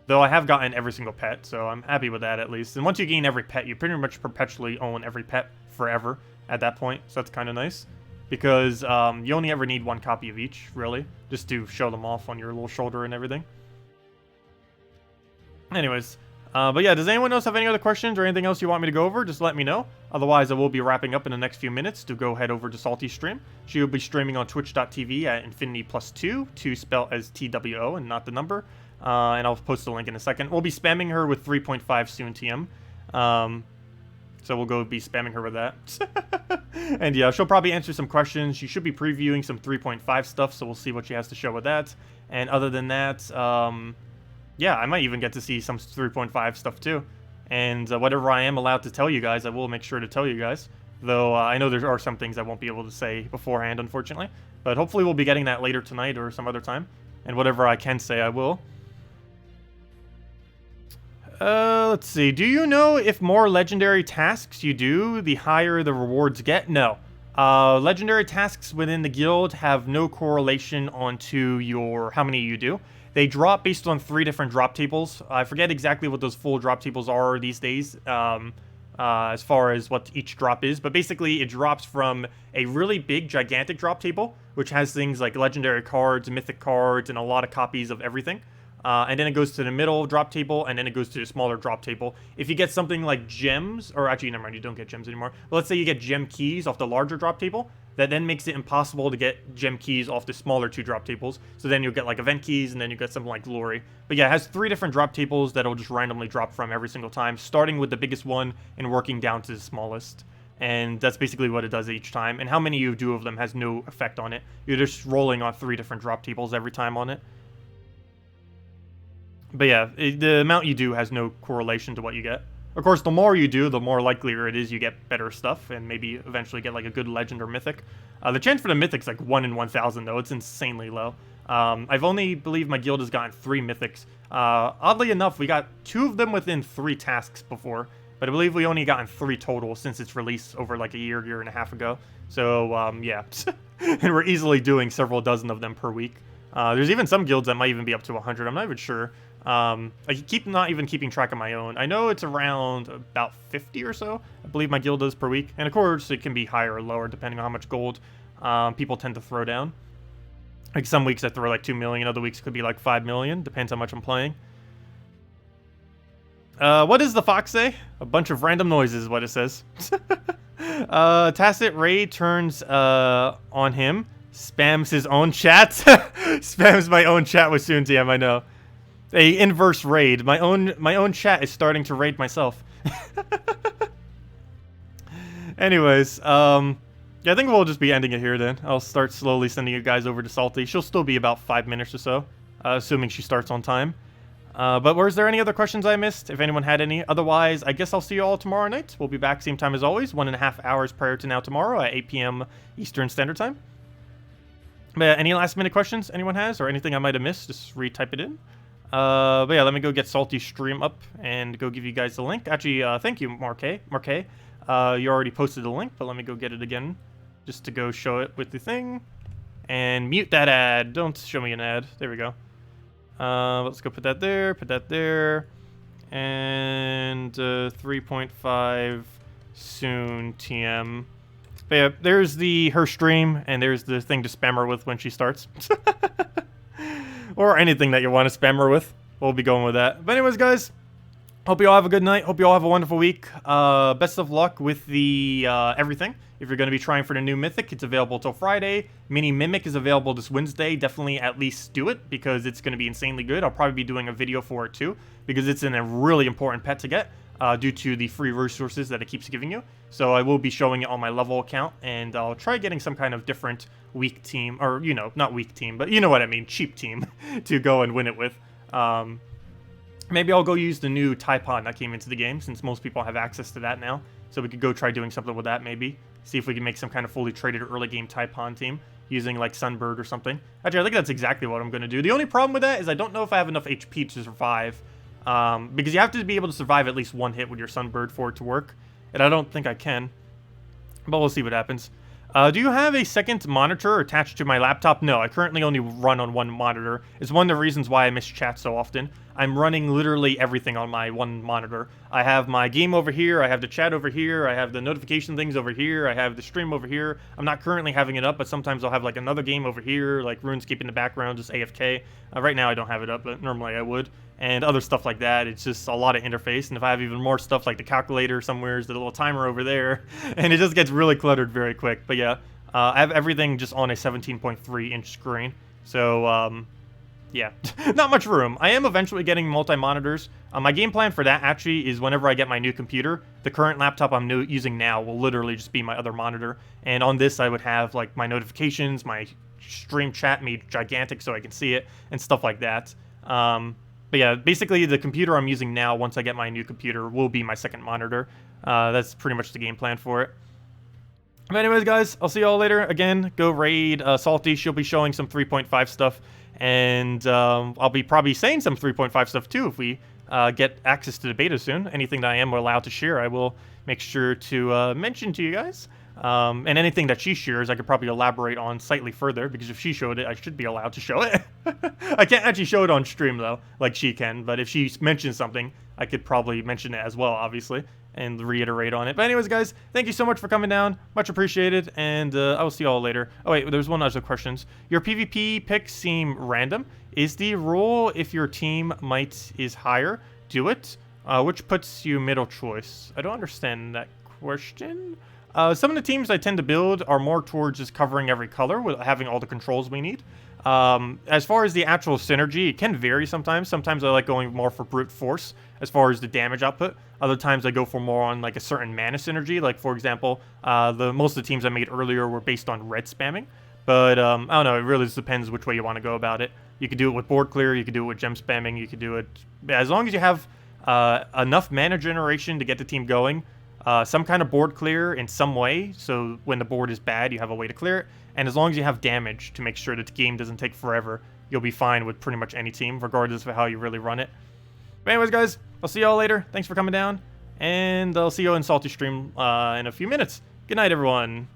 Though I have gotten every single pet, so I'm happy with that at least. And once you gain every pet, you pretty much perpetually own every pet forever at that point. So that's kind of nice. Because you only ever need 1 copy of each, really. Just to show them off on your little shoulder and everything. Anyways. But yeah, does anyone else have any other questions or anything else you want me to go over? Just let me know. Otherwise, I will be wrapping up in the next few minutes to go head over to Salty's stream. She will be streaming on twitch.tv at infinity+2, 2 spelled as TWO and not the number. And I'll post the link in a second. We'll be spamming her with 3.5 soon TM. So we'll go be spamming her with that. And yeah, she'll probably answer some questions. She should be previewing some 3.5 stuff, so we'll see what she has to show with that. And other than that, yeah, I might even get to see some 3.5 stuff too. And whatever I am allowed to tell you guys, I will make sure to tell you guys. Though I know there are some things I won't be able to say beforehand, unfortunately. But hopefully we'll be getting that later tonight or some other time. And whatever I can say, I will. Let's see. Do you know if more legendary tasks you do, the higher the rewards get? No. Legendary tasks within the guild have no correlation onto your how many you do. They drop based on 3 different drop tables. I forget exactly what those full drop tables are these days, as far as what each drop is. But basically, it drops from a really big, gigantic drop table, which has things like legendary cards, mythic cards, and a lot of copies of everything. And then it goes to the middle drop table, and then it goes to the smaller drop table. If you get something like gems, or actually, never mind, you don't get gems anymore. But let's say you get gem keys off the larger drop table, that then makes it impossible to get gem keys off the smaller 2 drop tables. So then you'll get like event keys, and then you get something like glory. But yeah, it has 3 different drop tables that'll just randomly drop from every single time, starting with the biggest one and working down to the smallest. And that's basically what it does each time. And how many you do of them has no effect on it. You're just rolling on 3 different drop tables every time on it. But yeah, the amount you do has no correlation to what you get. Of course, the more you do, the more likelier it is you get better stuff, and maybe eventually get like a good legend or mythic. The chance for the mythic's like 1 in 1,000 though, it's insanely low. I've only, believe my guild has gotten 3 mythics. Oddly enough, we got 2 of them within 3 tasks before, but I believe we only gotten 3 total since its release over like a year and a half ago. So, yeah. And we're easily doing several dozen of them per week. There's even some guilds that might even be up to 100, I'm not even sure. I keep not even keeping track of my own. I know it's around about 50 or so, I believe my guild does per week. And of course, it can be higher or lower depending on how much gold people tend to throw down. Like some weeks I throw like 2 million, other weeks it could be like 5 million, depends how much I'm playing. What does the fox say? A bunch of random noises is what it says. Tacet raid turns on him, spams his own chat. Spams my own chat with soon TM, I know. A inverse raid. My own chat is starting to raid myself. Anyways, yeah, I think we'll just be ending it here then. I'll start slowly sending you guys over to Salty. She'll still be about 5 minutes or so, assuming she starts on time. But was there any other questions I missed? If anyone had any. Otherwise, I guess I'll see you all tomorrow night. We'll be back same time as always, 1.5 hours prior to now tomorrow at 8 p.m. Eastern Standard Time. But yeah, any last minute questions anyone has or anything I might have missed, just retype it in. But yeah, let me go get Salty's stream up and go give you guys the link. Actually, thank you, Marquet. You already posted the link, but let me go get it again. Just to go show it with the thing. And mute that ad. Don't show me an ad. There we go. Let's go put that there. And 3.5 soon TM. But yeah, there's her stream, and there's the thing to spam her with when she starts. Or anything that you want to spam her with. We'll be going with that. But anyways, guys, hope you all have a good night. Hope you all have a wonderful week. Best of luck with the everything. If you're going to be trying for the new Mythic, it's available till Friday. Mini Mimic is available this Wednesday. Definitely at least do it, because it's going to be insanely good. I'll probably be doing a video for it too, because it's a really important pet to get. Due to the free resources that it keeps giving you. So I will be showing it on my level account, and I'll try getting some kind of different weak team, or, you know, not weak team, but you know what I mean, cheap team, to go and win it with. Maybe I'll go use the new Tai-Pan that came into the game, since most people have access to that now. So we could go try doing something with that maybe. See if we can make some kind of fully traded early game Tai-Pan team using like Sunbird or something. Actually, I think that's exactly what I'm going to do. The only problem with that is I don't know if I have enough HP to survive. Because you have to be able to survive at least one hit with your Sunbird for it to work. And I don't think I can. But we'll see what happens. Do you have a second monitor attached to my laptop? No, I currently only run on one monitor. It's one of the reasons why I miss chat so often. I'm running literally everything on my one monitor. I have my game over here, I have the chat over here, I have the notification things over here, I have the stream over here. I'm not currently having it up, but sometimes I'll have like another game over here, like RuneScape in the background, just AFK. Right now I don't have it up, but normally I would. And other stuff like that. It's just a lot of interface, and if I have even more stuff like the calculator somewhere, is the little timer over there, and it just gets really cluttered very quick. But yeah, I have everything just on a 17.3-inch screen, so yeah, not much room. I am eventually getting multi-monitors. My game plan for that actually is whenever I get my new computer, the current laptop I'm using now will literally just be my other monitor, and on this I would have like my notifications, my stream chat made gigantic so I can see it, and stuff like that. But yeah, basically the computer I'm using now, once I get my new computer, will be my second monitor. That's pretty much the game plan for it. But anyways, guys, I'll see y'all later. Again, go raid Salty. She'll be showing some 3.5 stuff. And I'll be probably saying some 3.5 stuff too if we get access to the beta soon. Anything that I am allowed to share, I will make sure to mention to you guys. And anything that she shares, I could probably elaborate on slightly further, because if she showed it, I should be allowed to show it. I can't actually show it on stream, though, like she can, but if she mentions something, I could probably mention it as well, obviously, and reiterate on it. But anyways, guys, thank you so much for coming down. Much appreciated, and I will see you all later. Oh, wait, there's one other question. Your PvP picks seem random. Is the rule if your team might is higher, do it? Which puts you middle choice? I don't understand that question. Some of the teams I tend to build are more towards just covering every color with having all the controls we need. As far as the actual synergy, it can vary sometimes. Sometimes I like going more for brute force as far as the damage output. Other times I go for more on like a certain mana synergy. Like for example, most of the teams I made earlier were based on red spamming. But I don't know, it really just depends which way you want to go about it. You could do it with board clear, you could do it with gem spamming, you could do it... As long as you have enough mana generation to get the team going, some kind of board clear in some way, so when the board is bad, you have a way to clear it. And as long as you have damage to make sure that the game doesn't take forever, you'll be fine with pretty much any team, regardless of how you really run it. But anyways, guys, I'll see y'all later. Thanks for coming down, and I'll see you in Salty Stream in a few minutes. Good night, everyone.